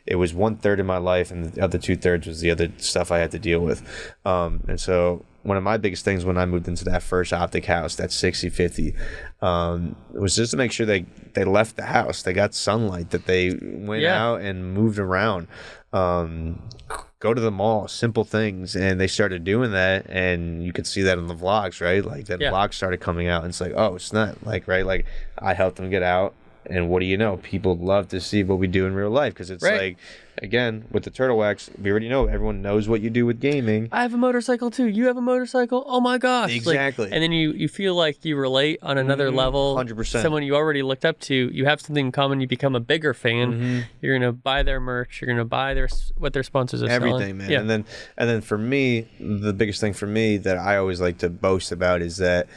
It was 1/3 of my life, and the other 2/3 was the other stuff I had to deal with. And so one of my biggest things when I moved into that first Optic house, that 6050, was just to make sure they left the house. They got sunlight, that they went out and moved around, go to the mall, simple things. And they started doing that, and you could see that in the vlogs, right? Like then vlogs started coming out, and it's like, oh, it's not like, right? Like I helped them get out. And what do you know? People love to see what we do in real life, because it's like, again, with the Turtle Wax, we already know everyone knows what you do with gaming. I have a motorcycle too. You have a motorcycle? Oh my gosh. Exactly. Like, and then you feel like you relate on another level. 100%. Someone you already looked up to. You have something in common. You become a bigger fan. You're going to buy their merch. You're going to buy what their sponsors are selling. Everything, man. Yeah. And then for me, the biggest thing for me that I always like to boast about is that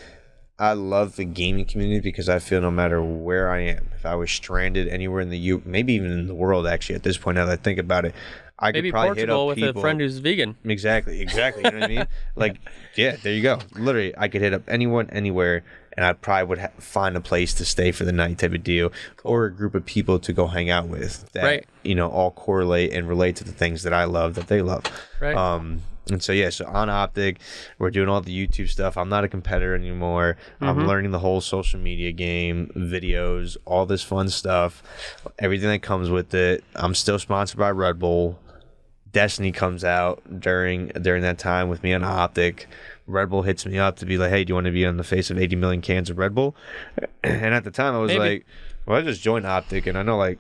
I love the gaming community, because I feel no matter where I am, if I was stranded anywhere in the maybe even in the world, actually, at this point, now that I think about it, I maybe could probably Portugal hit up people with a friend who's vegan. Exactly. You know what I mean? Like, yeah, there you go. Literally, I could hit up anyone, anywhere, and I probably would find a place to stay for the night type of deal, or a group of people to go hang out with that, all correlate and relate to the things that I love, that they love. And so, so on Optic, we're doing all the YouTube stuff. I'm not a competitor anymore. I'm learning the whole social media game, videos, all this fun stuff, everything that comes with it. I'm still sponsored by Red Bull. Destiny comes out during that time with me on Optic. Red Bull hits me up to be like, hey, do you want to be on the face of 80 million cans of Red Bull? And at the time, I was like, well, I just joined Optic, and I know like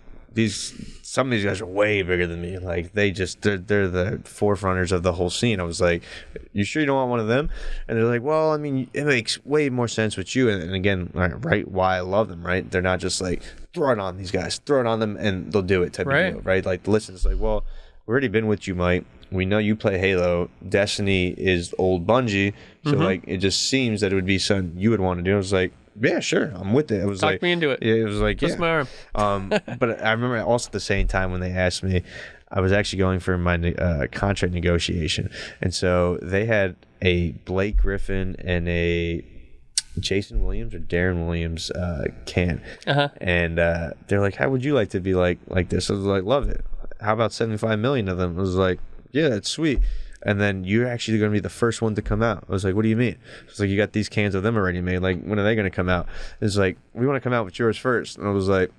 some of these guys are way bigger than me. Like they're the forefronters of the whole scene. I was like, you sure you don't want one of them? And they're like, well, I mean, it makes way more sense with you. And again, right, why I love them, right? They're not just like, throw it on these guys, throw it on them, and they'll do it type of deal, right? Like, listen, it's like, well, we've already been with you, Mike. We know you play Halo. Destiny is old Bungie. So like, it just seems that it would be something you would want to do. I was like, yeah, sure, I'm with it. It was Talk me into it. It was like, Twist my arm. But I remember also at the same time when they asked me, I was actually going for my contract negotiation, and so they had a Blake Griffin and a Jason Williams or Darren Williams can, and they're like, how would you like to be like this? I was like, love it. How about 75 million of them? I was like, yeah, that's sweet. And then you're actually going to be the first one to come out. I was like, what do you mean? It's like, you got these cans of them already made. Like, when are they going to come out? It's like, we want to come out with yours first. And I was like,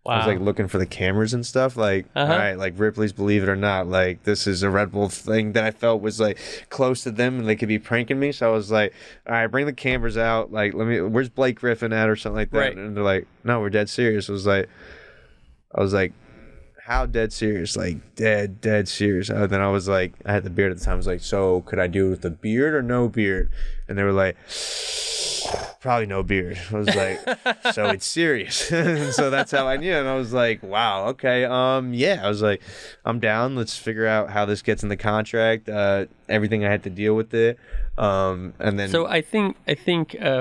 I was like looking for the cameras and stuff. Like, all right, like Ripley's Believe It or Not. Like, this is a Red Bull thing that I felt was like close to them and they could be pranking me. So I was like, all right, bring the cameras out. Like, where's Blake Griffin at or something like that? Right. And they're like, no, we're dead serious. I was like, how dead serious? Like, dead serious. And then I was like, I had the beard at the time. I was like, so could I do it with a beard or no beard? And they were like, probably no beard. I was like, so it's serious. And so that's how I knew. And I was like, wow, okay. Yeah. I was like, I'm down. Let's figure out how this gets in the contract. Everything I had to deal with it. And then. So I think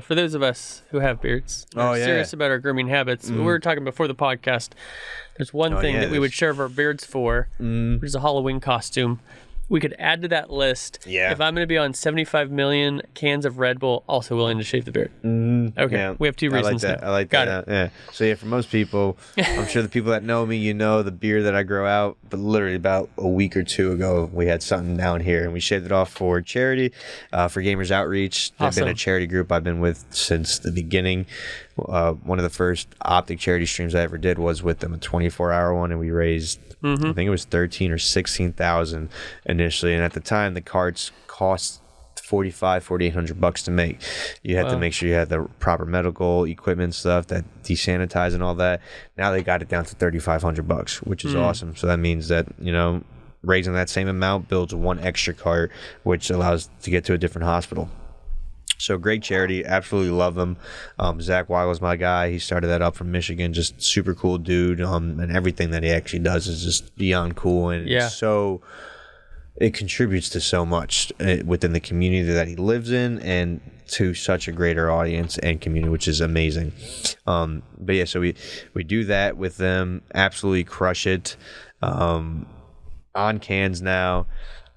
for those of us who have beards, serious about our grooming habits. We were talking before the podcast. There's one thing that we would shave our beards for, which is a Halloween costume. We could add to that list. Yeah. If I'm going to be on 75 million cans of Red Bull, also willing to shave the beard. Okay. Yeah. We have 2 reasons. I like that. Got it. Yeah. So yeah, for most people, I'm sure the people that know me, you know the beard that I grow out. But literally about a week or 2 ago, we had something down here, and we shaved it off for charity, for Gamers Outreach. They've been a charity group I've been with since the beginning. One of the first Optic charity streams I ever did was with them, a 24-hour one, and we raised, I think it was 13 or 16,000 initially, and at the time the carts cost $4,800 to make. You had to make sure you had the proper medical equipment stuff, that desanitize and all that. Now they got it down to $3,500, which is awesome. So that means that, you know, raising that same amount builds 1 extra cart, which allows to get to a different hospital. So great charity, absolutely love them. Zach Weigel's my guy. He started that up from Michigan, just super cool dude. And everything that he actually does is just beyond cool, and it contributes to so much within the community that he lives in, and to such a greater audience and community, which is amazing. But yeah, so we do that with them, absolutely crush it. On cans now.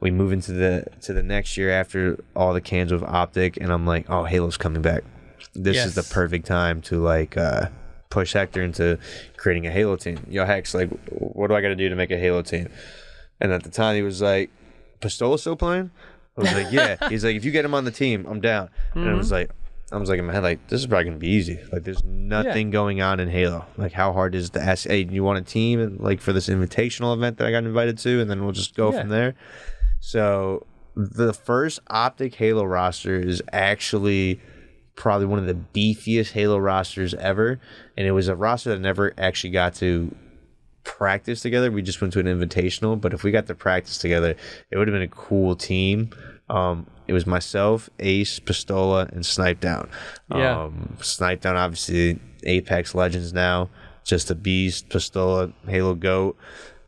We move into the next year after all the cans with Optic, and I'm like, oh, Halo's coming back. This is the perfect time to like push Hector into creating a Halo team. Yo, Hex, like, what do I got to do to make a Halo team? And at the time, he was like, Pistola still playing? I was like, yeah. He's like, if you get him on the team, I'm down. And I was like in my head, like, this is probably gonna be easy. Like, there's nothing going on in Halo. Like, how hard is the ask? Hey, you want a team? And like for this invitational event that I got invited to, and then we'll just go from there. So the first Optic Halo roster is actually probably one of the beefiest Halo rosters ever, and it was a roster that never actually got to practice together. We just went to an invitational, but if we got to practice together, it would have been a cool team. It was myself, Ace, Pistola, and Snipe Down. Snipe Down, obviously Apex Legends now, just a beast. Pistola, Halo GOAT.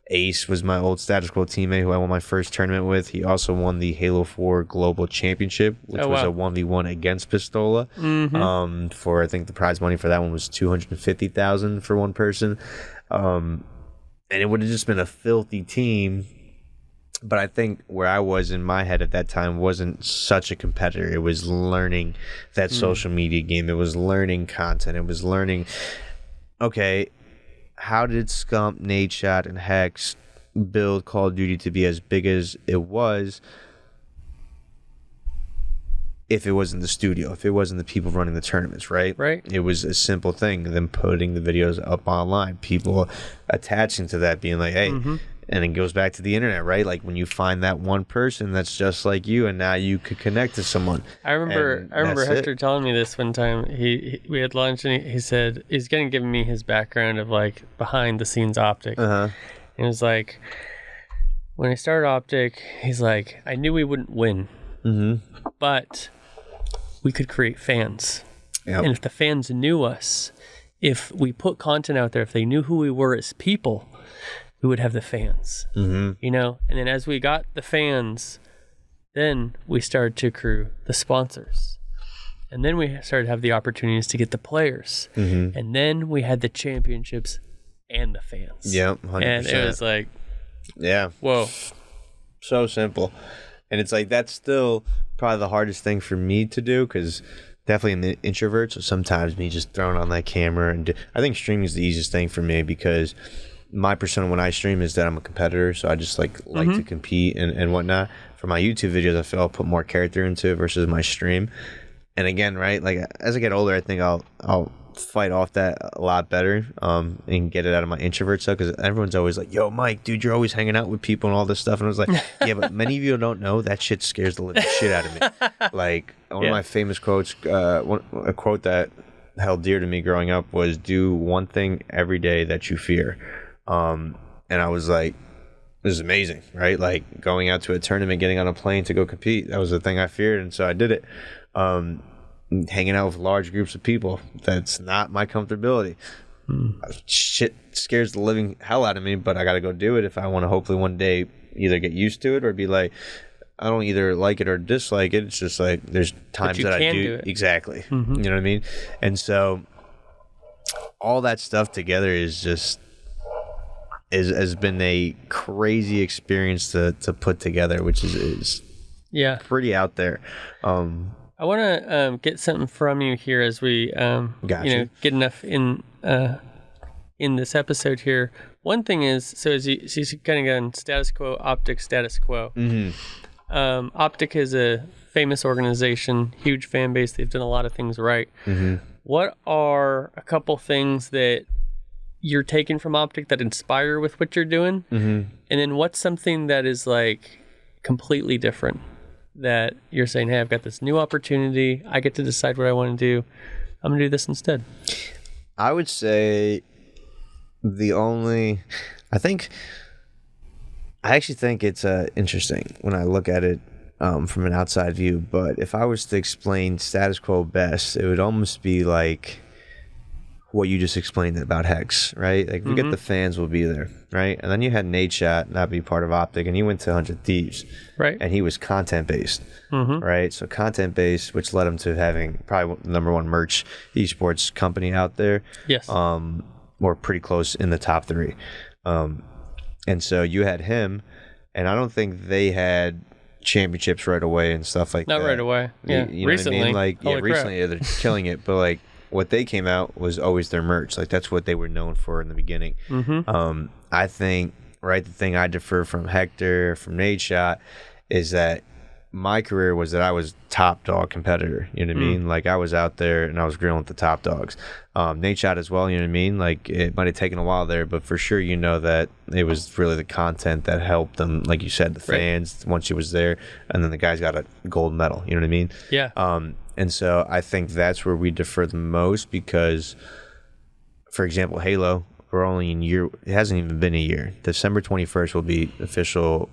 Ace was my old Status Quo teammate who I won my first tournament with. He also won the Halo 4 Global Championship, which was a 1v1 against Pistola. For, I think the prize money for that one was $250,000 for one person. And it would have just been a filthy team. But I think where I was in my head at that time wasn't such a competitor. It was learning that social media game. It was learning content. It was learning, okay, how did Scump, Nadeshot, and Hex build Call of Duty to be as big as it was if it wasn't the studio, if it wasn't the people running the tournaments, right? Right. It was a simple thing, them putting the videos up online, people attaching to that, being like, hey, and it goes back to the internet, right? Like when you find that one person that's just like you, and now you could connect to someone. I remember Hector telling me this one time. We had lunch, and he said he's going to give me his background of like behind the scenes Optic. And it was like, when I started Optic, he's like, I knew we wouldn't win, but we could create fans. And if the fans knew us, if we put content out there, if they knew who we were as people, we would have the fans, you know? And then as we got the fans, then we started to accrue the sponsors. And then we started to have the opportunities to get the players. And then we had the championships and the fans. Yep, 100%. And it was like, whoa. So simple. And it's like, that's still probably the hardest thing for me to do, because definitely an introvert. So sometimes me just throwing on that camera, and I think streaming is the easiest thing for me, because my persona when I stream is that I'm a competitor, so I just like to compete and whatnot. For my YouTube videos, I feel I'll put more character into it versus my stream. And again, right, like as I get older, I think I'll fight off that a lot better and get it out of my introvert stuff, because everyone's always like, yo, Mike, dude, you're always hanging out with people and all this stuff. And I was like, yeah, but many of you don't know that shit scares the living shit out of me. Like, one of my famous quotes, a quote that held dear to me growing up was, do one thing every day that you fear. And I was like, this is amazing, right? Like, going out to a tournament, getting on a plane to go compete, that was the thing I feared, and so I did it. Hanging out with large groups of people, that's not my comfortability. Shit scares the living hell out of me, but I gotta go do it if I want to hopefully one day either get used to it or be like, I don't either like it or dislike it. It's just like, there's times that I do it. Exactly. You know what I mean? And so all that stuff together is just has been a crazy experience to put together, which is pretty out there. I want to get something from you here as we get enough in this episode here. One thing is, so as you kind of gone status quo, Optic, status quo. Optic is a famous organization, huge fan base. They've done a lot of things right. What are a couple things that you're taking from Optic that inspire with what you're doing? And then what's something that is like completely different that you're saying, hey, I've got this new opportunity. I get to decide what I want to do. I'm going to do this instead. I would say I actually think it's interesting when I look at it from an outside view. But if I was to explain status quo best, it would almost be like what you just explained about Hex, right? Like, we get the fans will be there, right? And then you had Nate Shot not be part of Optic, and he went to 100 Thieves, right? And he was content based, right? So content based, which led him to having probably the number one merch esports company out there. Yes. Or pretty close in the top 3. And so you had him, and I don't think they had championships right away and stuff like that. Not right away. Yeah. You know recently. What I mean? Like, recently they're killing it, but like, what they came out was always their merch. Like, that's what they were known for in the beginning. I think, right, the thing I differ from Hector, from Nate Shot, is that my career was that I was top dog competitor. You know what I mean? Like, I was out there and I was grilling with the top dogs. Nate Shot as well, you know what I mean? Like, it might have taken a while there, but for sure, you know that it was really the content that helped them. Like you said, the fans, once you was there, and then the guys got a gold medal. You know what I mean? Yeah. And so I think that's where we differ the most, because, for example, Halo, we're only in year, it hasn't even been a year. December 21st will be official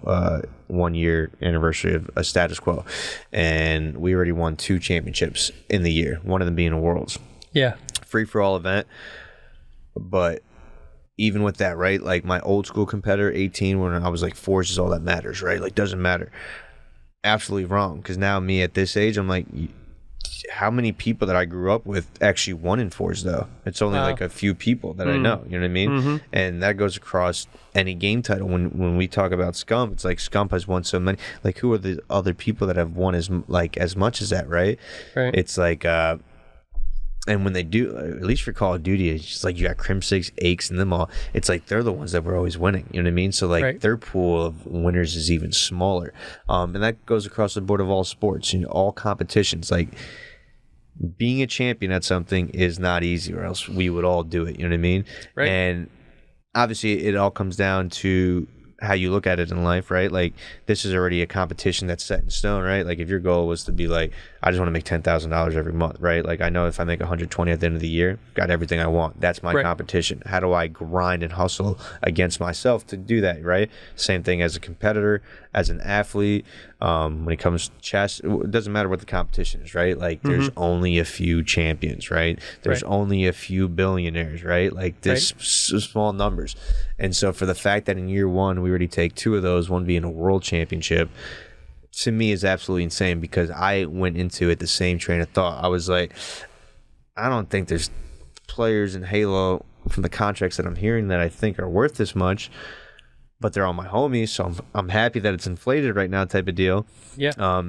1 year anniversary of a Status Quo. And we already won 2 championships in the year, one of them being a Worlds. Yeah. Free-for-all event. But even with that, right, like my old school competitor, 18, when I was like, Forge is all that matters, right? Like, doesn't matter. Absolutely wrong. Because now me at this age, I'm like, how many people that I grew up with actually won in Forge, though? It's only like a few people that I know, you know what I mean? And that goes across any game title. When we talk about Scump, it's like Scump has won so many. Like, who are the other people that have won as much as that, right? It's like, and when they do, at least for Call of Duty, it's just like you got Crim6, Aches, and them all. It's like they're the ones that were always winning, you know what I mean? So like their pool of winners is even smaller. And that goes across the board of all sports, you know, all competitions. Like, being a champion at something is not easy, or else we would all do it, you know what I mean? And obviously it all comes down to how you look at it in life, right? Like, this is already a competition that's set in stone, right? Like, if your goal was to be like, I just want to make $10,000 every month, right? Like, I know if I make 120 at the end of the year, got everything I want. That's my competition. How do I grind and hustle against myself to do that, right? Same thing as a competitor, as an athlete. When it comes to chess, it doesn't matter what the competition is, right? Like, there's only a few champions, right? There's only a few billionaires, right? Like, there's small numbers. And so for the fact that in year 1 we already take 2 of those, one being a world championship, to me is absolutely insane, because I went into it the same train of thought. I was like, I don't think there's players in Halo from the contracts that I'm hearing that I think are worth this much, but they're all my homies, so I'm happy that it's inflated right now, type of deal. Yeah.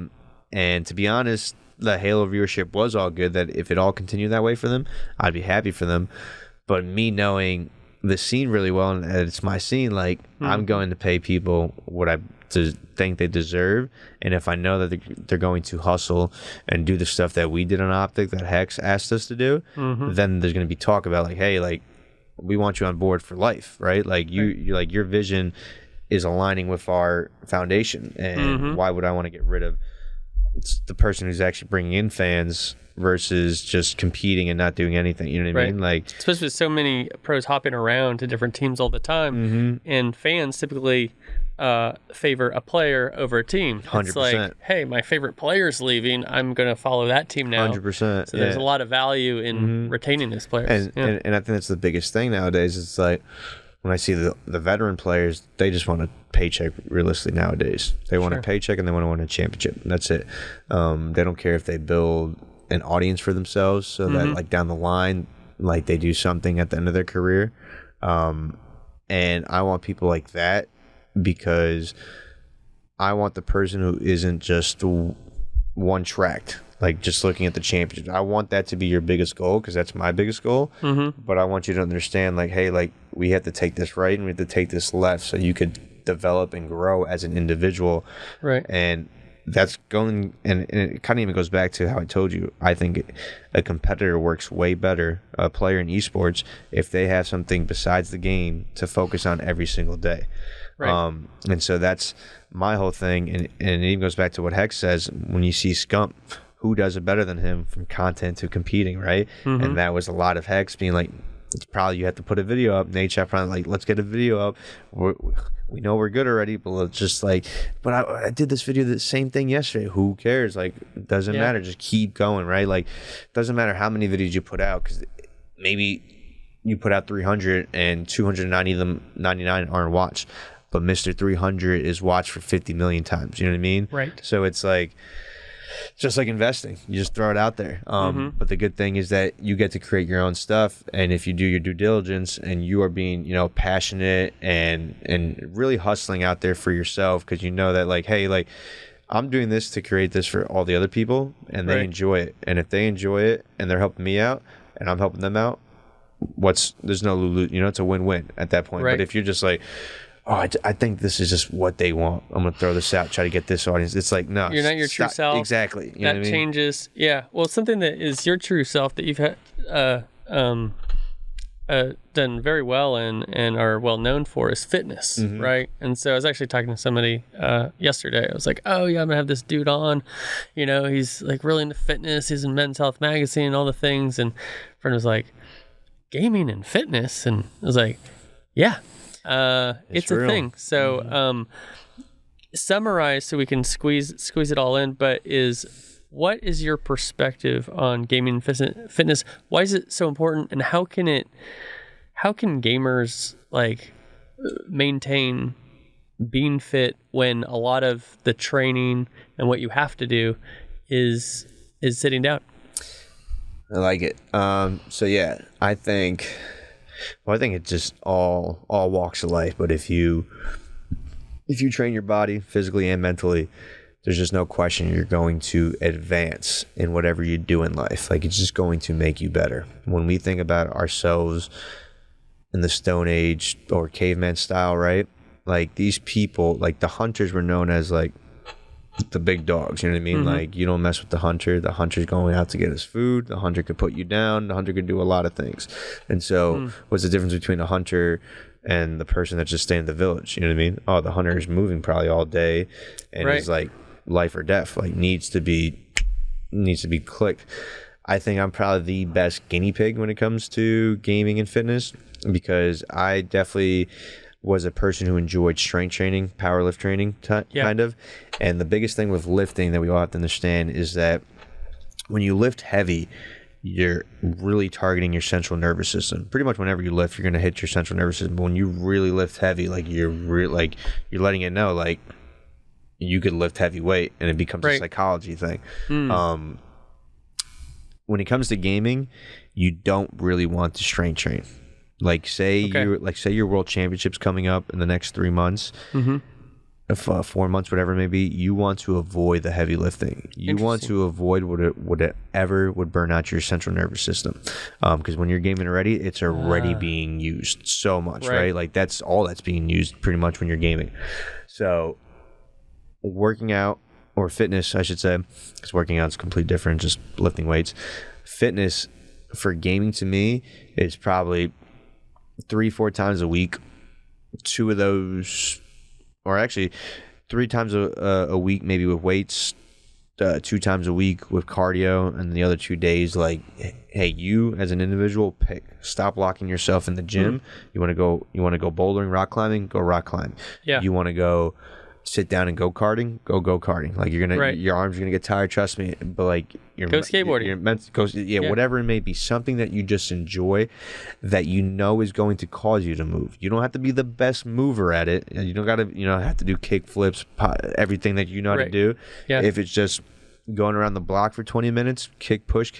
And to be honest, the Halo viewership was all good. That if it all continued that way for them, I'd be happy for them. But me knowing the scene really well, and it's my scene, like, I'm going to pay people what I think they deserve, and if I know that they're going to hustle and do the stuff that we did on Optic that Hex asked us to do, then there's going to be talk about like, hey, like we want you on board for life, right? Like you like your vision is aligning with our foundation, and why would I want to get rid of the person who's actually bringing in fans versus just competing and not doing anything? You know what I mean? Like, especially with so many pros hopping around to different teams all the time, and fans typically favor a player over a team. 100%. It's like, hey, my favorite player's leaving, I'm going to follow that team now. 100%. So there's a lot of value in retaining those players. And I think that's the biggest thing nowadays. It's like, when I see the veteran players, they just want a paycheck realistically nowadays. They want a paycheck and they want to win a championship. That's it. They don't care if they build an audience for themselves so that like down the line, like they do something at the end of their career. And I want people like that because I want the person who isn't just one tracked, like just looking at the championship. I want that to be your biggest goal because that's my biggest goal. But I want you to understand, like, hey, like we have to take this right and we have to take this left so you could develop and grow as an individual. Right. And that's going, and it kind of even goes back to how I told you, I think a competitor works way better, a player in esports, if they have something besides the game to focus on every single day. Right. And so that's my whole thing. And it even goes back to what Hex says, when you see Scump, who does it better than him from content to competing, right? And that was a lot of Hex being like, it's probably you have to put a video up. Nate Shop probably like, let's get a video up. We know we're good already, but let's just like, but I did this video, the same thing yesterday. Who cares? Like, it doesn't matter. Just keep going, right? Like, it doesn't matter how many videos you put out, because maybe you put out 300 and 290 of them, 99 aren't watched, but Mr. 300 is watched for 50 million times. You know what I mean? Right. So it's like, just like investing, you just throw it out there. But the good thing is that you get to create your own stuff, and if you do your due diligence and you are being, you know, passionate and really hustling out there for yourself, because you know that like, hey, like I'm doing this to create this for all the other people, and they enjoy it. And if they enjoy it and they're helping me out and I'm helping them out, there's no lose, you know, it's a win-win at that point. But if you're just like, oh, I think this is just what they want, I'm going to throw this out, try to get this audience. It's like, no. You're not your true self. Exactly. You know that what I mean? changes. Yeah. Well, something that is your true self that you've had, done very well and are well known for is fitness, right? And so I was actually talking to somebody yesterday. I was like, oh, yeah, I'm going to have this dude on. You know, he's like really into fitness. He's in Men's Health Magazine and all the things. And a friend was like, gaming and fitness? And I was like, yeah. It's a thing. So summarize so we can squeeze it all in, but what is your perspective on gaming and fitness? Why is it so important, and how can gamers like maintain being fit when a lot of the training and what you have to do is sitting down? I like it. So yeah, I think it's just all walks of life. But if you train your body physically and mentally, there's just no question you're going to advance in whatever you do in life. Like, it's just going to make you better. When we think about ourselves in the Stone Age or caveman style, right? Like, these people, like the hunters were known as like the big dogs, you know what I mean? Like, you don't mess with the hunter. The hunter's going out to get his food. The hunter could put you down. The hunter could do a lot of things. And so what's the difference between a hunter and the person that's just staying in the village? You know what I mean? Oh, the hunter is moving probably all day and is like life or death, like needs to be clicked. I think I'm probably the best guinea pig when it comes to gaming and fitness, because I definitely was a person who enjoyed strength training, power lift training, kind of. And the biggest thing with lifting that we all have to understand is that when you lift heavy, you're really targeting your central nervous system. Pretty much whenever you lift, you're going to hit your central nervous system. But when you really lift heavy, like you're letting it know, like you could lift heavy weight, and it becomes a psychology thing. When it comes to gaming, you don't really want to strength train. Like say your world championship's coming up in the next 3 months, 4 months, whatever it may be. You want to avoid the heavy lifting. You want to avoid whatever would burn out your central nervous system, because when you're gaming already, it's already being used so much, right? Like that's all that's being used pretty much when you're gaming. So working out, or fitness, I should say, because working out is completely different, just lifting weights. Fitness for gaming to me is probably 3-4 times a week. 2 of those, or actually 3 times a week, maybe with weights, 2 times a week with cardio, and the other 2 days, like, hey, you as an individual, stop locking yourself in the gym. You want to go bouldering, rock climbing, go rock climb. You want to go sit down and go karting, go karting. Like, your arms are gonna get tired, trust me. But like, go skateboarding. You're meant to go, whatever it may be, something that you just enjoy, that you know is going to cause you to move. You don't have to be the best mover at it. You don't gotta, have to do kick flips, everything that you know how to do. If it's just going around the block for 20 minutes, kick push,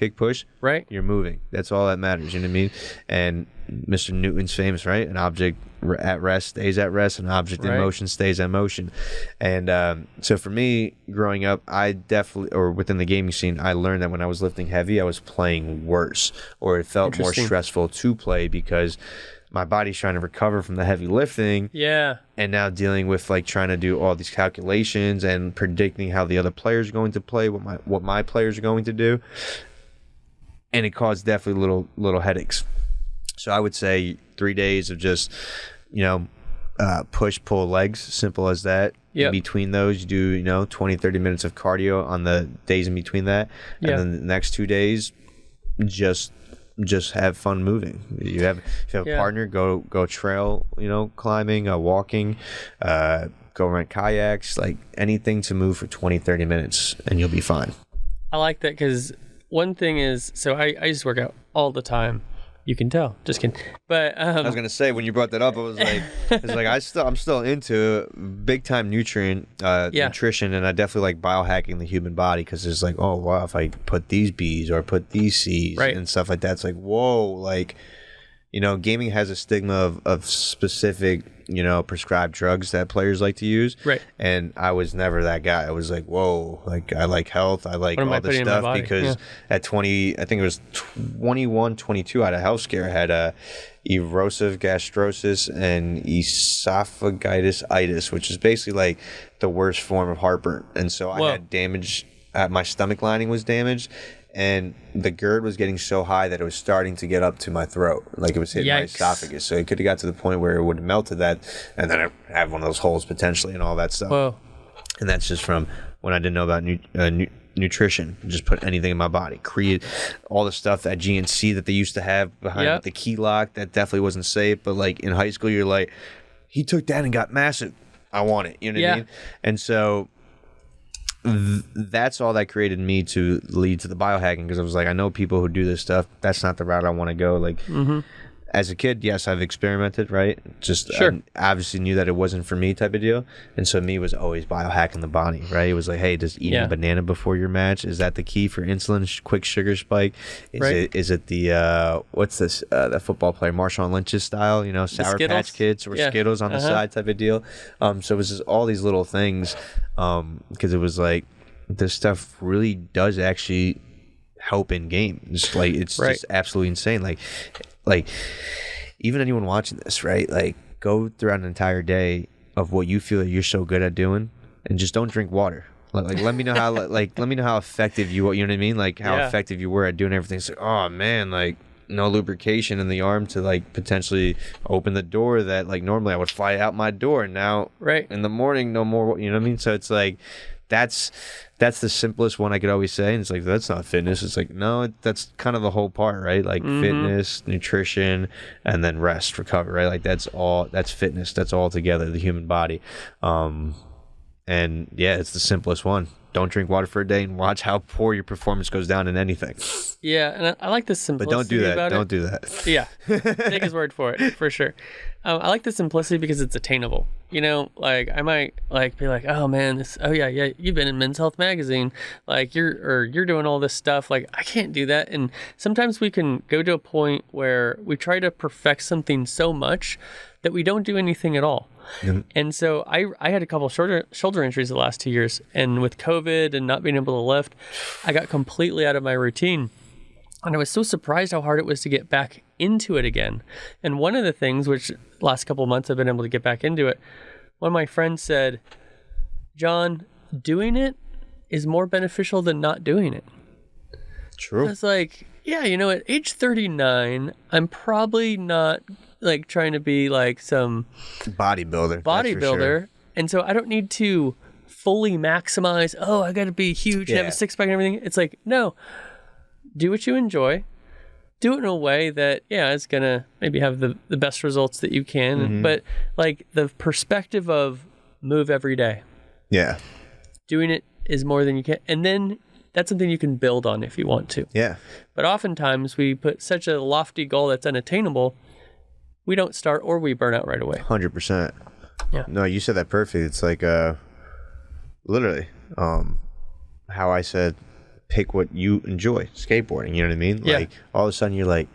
right, you're moving. That's all that matters. You know what I mean? And Mr. Newton's famous, right? An object at rest stays at rest, an object in motion stays in motion. And so for me, growing up, I definitely, or within the gaming scene, I learned that when I was lifting heavy, I was playing worse, or it felt more stressful to play, because my body's trying to recover from the heavy lifting. And now dealing with like trying to do all these calculations and predicting how the other players are going to play, what my players are going to do. And it caused definitely little headaches. So I would say 3 days of just, push, pull legs, simple as that. In between those, you do, 20, 30 minutes of cardio on the days in between that. And then the next 2 days, just have fun moving. If you have a partner, go trail, climbing, walking, go rent kayaks, like anything to move for 20, 30 minutes, and you'll be fine. I like that, because one thing is, so I used to work out all the time. You can tell. Just kidding. But I was gonna say, when you brought that up, I was like, I'm still into big time nutrition, and I definitely like biohacking the human body, because it's like, oh wow, if I put these B's or put these C's and stuff like that, it's like, whoa, like, gaming has a stigma of specific, prescribed drugs that players like to use. And I was never that guy. I was like, whoa, like, I like health. I like all this stuff, because at 20, I think it was 21, 22, I had a health scare. I had erosive gastrosis and esophagitis, which is basically like the worst form of heartburn. And so I had damage, my stomach lining was damaged. And the GERD was getting so high that it was starting to get up to my throat, like it was hitting my esophagus. So it could have got to the point where it would have melted that, and then I have one of those holes potentially and all that stuff. And that's just from when I didn't know about nutrition. Just put anything in my body, create all the stuff that GNC that they used to have behind the key lock that definitely wasn't safe. But like in high school, you're like, he took that and got massive. I want it. You know what I mean? And so that's all that created me to lead to the biohacking, because I was like, I know people who do this stuff. That's not the route I want to go. Like, as a kid, yes, I've experimented, right? Just I obviously knew that it wasn't for me, type of deal. And so me was always biohacking the body, right? It was like, hey, does eating a banana before your match, is that the key for insulin, quick sugar spike? Is it the what's this that football player Marshawn Lynch's style, Sour Patch Kids or Skittles on the side type of deal? So it was just all these little things, because it was like, this stuff really does actually help in games. Like, it's just absolutely insane. Like, even anyone watching this, right? Like, go throughout an entire day of what you feel that you're so good at doing, and just don't drink water. Like, let me know how, let me know how effective you know what I mean? Like, how effective you were at doing everything. It's like, oh man, like, no lubrication in the arm to like potentially open the door that like normally I would fly out my door, and now in the morning, no more. You know what I mean? So it's like, that's the simplest one I could always say, and it's like, that's not fitness. It's like, no, that's kind of the whole part, right? Like fitness, nutrition, and then rest, recover, right? Like, that's fitness. That's all together, the human body. And yeah, it's the simplest one. Don't drink water for a day, and watch how poor your performance goes down in anything. Yeah, and I like the simplicity. But don't do that. Don't do that. Yeah, take his word for it, for sure. I like the simplicity because it's attainable. Like, I might like be like, oh man, you've been in Men's Health magazine, like you're doing all this stuff. Like, I can't do that. And sometimes we can go to a point where we try to perfect something so much that we don't do anything at all. And so I had a couple shoulder injuries the last 2 years, and with COVID and not being able to lift, I got completely out of my routine. And I was so surprised how hard it was to get back into it again. And one of the things, which last couple of months I've been able to get back into it, one of my friends said, John, doing it is more beneficial than not doing it. True. It's like, yeah, at age 39, I'm probably not like trying to be like some bodybuilder. Sure. And so I don't need to fully maximize, I got to be huge and have a six pack and everything. It's like, no, do what you enjoy. Do it in a way that, is going to maybe have the best results that you can. Mm-hmm. But like the perspective of move every day. Yeah. Doing it is more than you can. And then that's something you can build on if you want to. Yeah. But oftentimes we put such a lofty goal that's unattainable, we don't start or we burn out right away. 100%. Yeah. No, you said that perfect. It's like literally how I said, pick what you enjoy, skateboarding, you know what I mean? Yeah. Like all of a sudden you're like,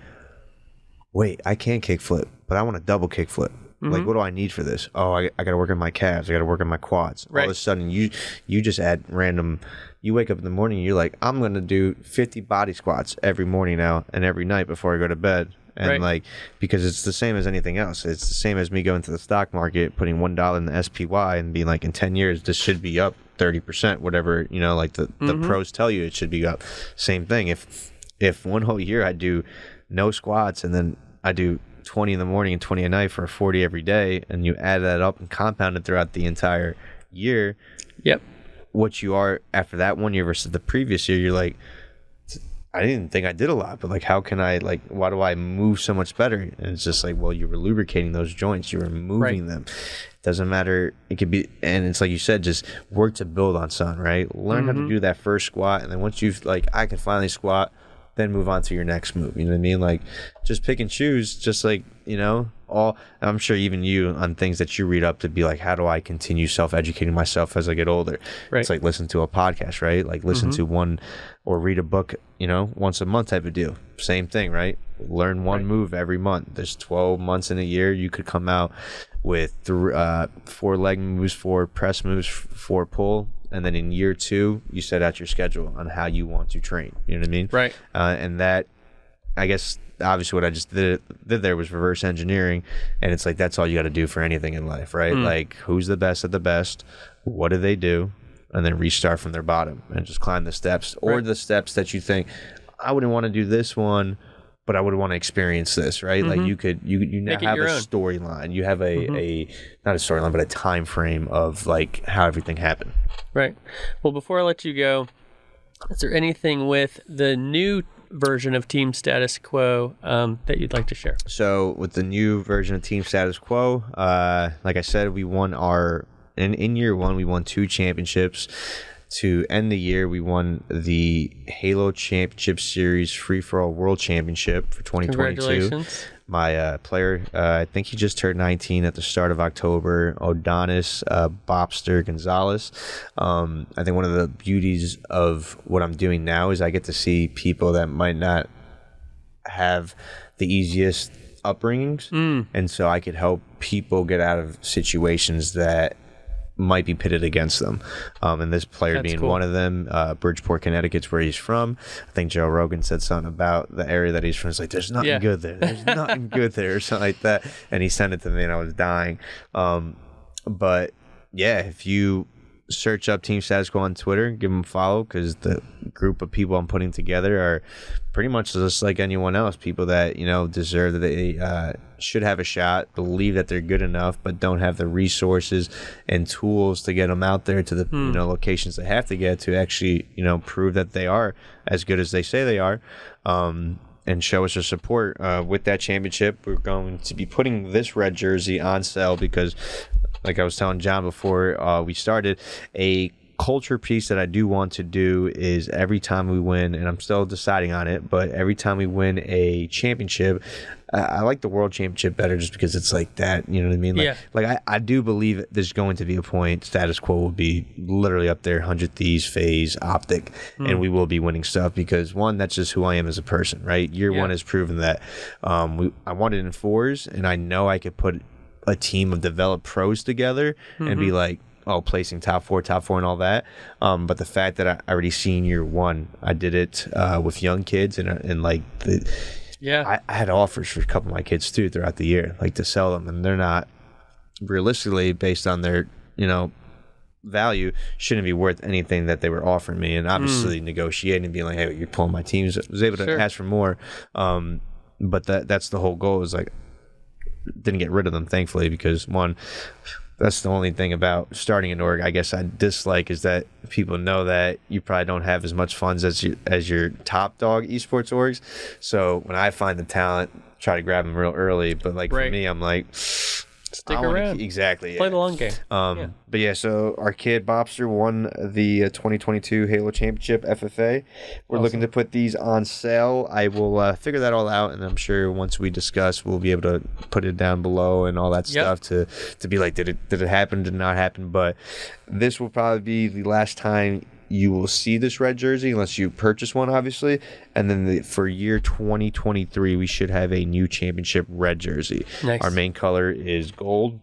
wait, I can kickflip, but I want a double kickflip. Mm-hmm. Like, what do I need for this? Oh, I got to work on my calves. I got to work on my quads. Right. All of a sudden, you just add random. You wake up in the morning, and you're like, I'm going to do 50 body squats every morning now and every night before I go to bed. And like, because it's the same as anything else. It's the same as me going to the stock market, putting $1 in the SPY and being like, in 10 years, this should be up 30%, whatever, like the pros tell you it should be up. Same thing. If one whole year I do no squats and then I do 20 in the morning and 20 at night for 40 every day, and you add that up and compound it throughout the entire year, what you are after that 1 year versus the previous year, you're like, I didn't think I did a lot, but like, how can I, like, why do I move so much better? And it's just like, well, you were lubricating those joints, you were moving them. It doesn't matter. It could be, and it's like you said, just work to build on something, right? Learn how to do that first squat, and then once you've like, I can finally squat, then move on to your next move. You know what I mean? Like, just pick and choose, just like, I'm sure even you on things that you read up to be like, how do I continue self-educating myself as I get older? Right. It's like listen to a podcast, right? Like listen to one or read a book, once a month type of deal. Same thing, right? Learn one move every month. There's 12 months in a year. You could come out with 4 leg moves, 4 press moves, 4 pull. And then in year 2, you set out your schedule on how you want to train. You know what I mean? Right. And that, I guess, obviously what I just did there was reverse engineering. And it's like, that's all you got to do for anything in life, right? Like, who's the best at the best? What do they do? And then restart from their bottom and just climb the steps. Or the steps that you think, I wouldn't want to do this one, but I would want to experience this, right? Like you now have a storyline. You have a not a storyline, but a time frame of like how everything happened. Right. Well, before I let you go, is there anything with the new version of Team Status Quo that you'd like to share? So with the new version of Team Status Quo, like I said, we won in year 1, we won 2 championships. To end the year, we won the Halo Championship Series Free-for-All World Championship for 2022. Congratulations. My player, I think he just turned 19 at the start of October, Odonis Bobster Gonzalez. I think one of the beauties of what I'm doing now is I get to see people that might not have the easiest upbringings. And so I could help people get out of situations that might be pitted against them, and this player That's being cool. one of them. Bridgeport, Connecticut's where he's from. I think Joe Rogan said something about the area that he's from. It's like, there's nothing good there. There's nothing good there, or something like that. And he sent it to me, and I was dying. But yeah, if you search up Team Status Quo on Twitter, give them a follow, because the group of people I'm putting together are pretty much just like anyone else. People that deserve that they should have a shot, believe that they're good enough, but don't have the resources and tools to get them out there to the locations they have to get to actually prove that they are as good as they say they are, and show us their support. With that championship, we're going to be putting this red jersey on sale because, like I was telling John before we started, a culture piece that I do want to do is every time we win, and I'm still deciding on it, but every time we win a championship, I like the world championship better just because it's like that, you know what I mean? Like I do believe there's going to be a point Status Quo will be literally up there, 100 Thieves, FaZe, Optic, and we will be winning stuff because, one, that's just who I am as a person, right? Year 1 has proven that. I won it in 4s, and I know I could put a team of developed pros together and be like, placing top four and all that. But the fact that I already seen year 1, I did it with young kids and like I had offers for a couple of my kids too throughout the year, like to sell them, and they're not realistically based on their value shouldn't be worth anything that they were offering me. And obviously negotiating and being like, hey, you're pulling my teams. I was able to ask for more. But that's the whole goal, is like, didn't get rid of them, thankfully, because one, that's the only thing about starting an org I guess I dislike, is that people know that you probably don't have as much funds as your top dog esports orgs. So when I find the talent, try to grab them real early. But like for me, I'm like, stick around. Exactly. Play the long game. But yeah, so our kid Bobster won the 2022 Halo Championship FFA. We're looking to put these on sale. I will figure that all out, and I'm sure once we discuss, we'll be able to put it down below and all that stuff to be like, did it happen? Did it not happen? But this will probably be the last time you will see this red jersey, unless you purchase one, obviously. And then for year 2023, we should have a new championship red jersey. Nice. Our main color is gold.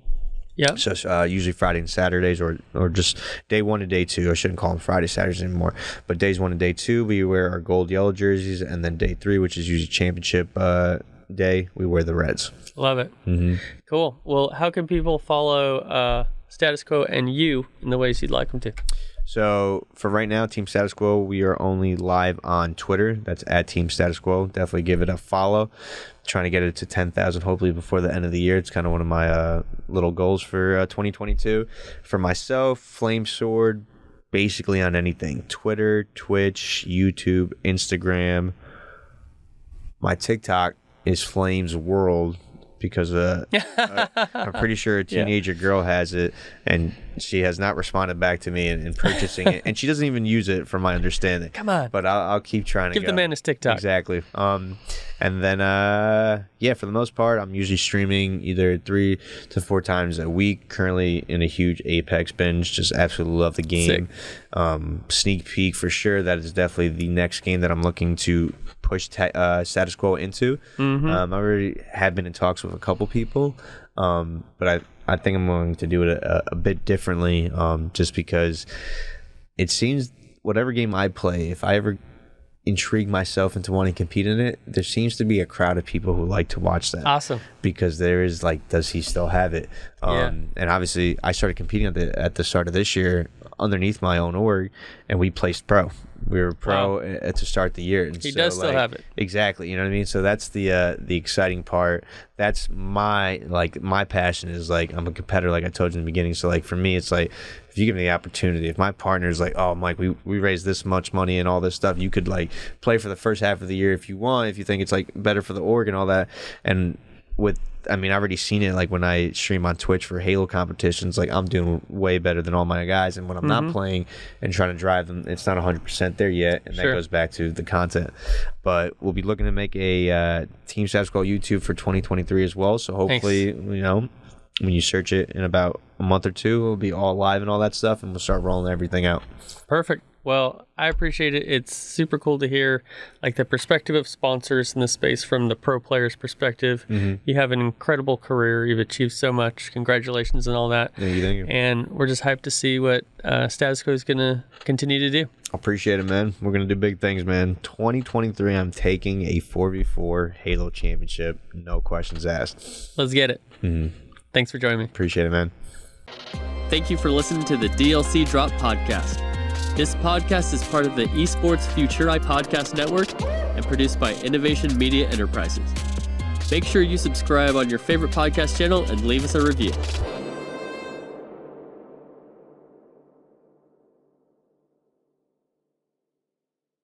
Yeah. So usually Friday and Saturdays, or just day 1 and day 2. I shouldn't call them Friday, Saturdays anymore. But days 1 and day 2, we wear our gold yellow jerseys, and then day 3, which is usually championship day, we wear the reds. Love it. Cool. Well, how can people follow Status Quo and you in the ways you'd like them to? So for right now, Team Status Quo, we are only live on Twitter. That's at Team Status Quo. Definitely give it a follow. Trying to get it to 10,000 hopefully before the end of the year. It's kind of one of my little goals for 2022. For myself, Flamesword, basically on anything. Twitter, Twitch, YouTube, Instagram. My TikTok is Flames World, because I'm pretty sure a teenager girl has it, and she has not responded back to me in purchasing it, and she doesn't even use it, from my understanding. Come on. But I'll keep trying to give the man his TikTok. Exactly. And then for the most part, I'm usually streaming either 3 to 4 times a week. Currently in a huge Apex binge. Just absolutely love the game. Sneak peek for sure. That is definitely the next game that I'm looking to push Status Quo into. I already have been in talks with a couple people, but I think I'm going to do it a bit differently, just because it seems whatever game I play, if I ever intrigue myself into wanting to compete in it, there seems to be a crowd of people who like to watch that. Awesome. Because there is like, does he still have it? And obviously I started competing at the start of this year underneath my own org, and we placed pro. We were pro to start the year. And he does still have it. Exactly. You know what I mean? So that's the exciting part. That's my passion, is like, I'm a competitor, like I told you in the beginning. So like for me, it's like, if you give me the opportunity, if my partner's like, oh, Mike, we raised this much money and all this stuff, you could like play for the first half of the year if you want, if you think it's like better for the org and all that. And I've already seen it, like when I stream on Twitch for Halo competitions, like I'm doing way better than all my guys. And when I'm not playing and trying to drive them, it's not 100% there yet. And that goes back to the content. But we'll be looking to make a Team Status Quo YouTube for 2023 as well. So hopefully, when you search it in about a month or 2, it'll be all live and all that stuff, and we'll start rolling everything out. Perfect. Well, I appreciate it. It's super cool to hear like the perspective of sponsors in the space from the pro player's perspective. You have an incredible career. You've achieved so much. Congratulations and all that. Thank you. And we're just hyped to see what Status Quo is going to continue to do. Appreciate it, man. We're going to do big things, man. 2023, I'm taking a 4v4 Halo Championship. No questions asked. Let's get it. Thanks for joining me. Appreciate it, man. Thank you for listening to the DLC Drop Podcast. This podcast is part of the Esports Futuri Podcast Network and produced by Innovation Media Enterprises. Make sure you subscribe on your favorite podcast channel and leave us a review.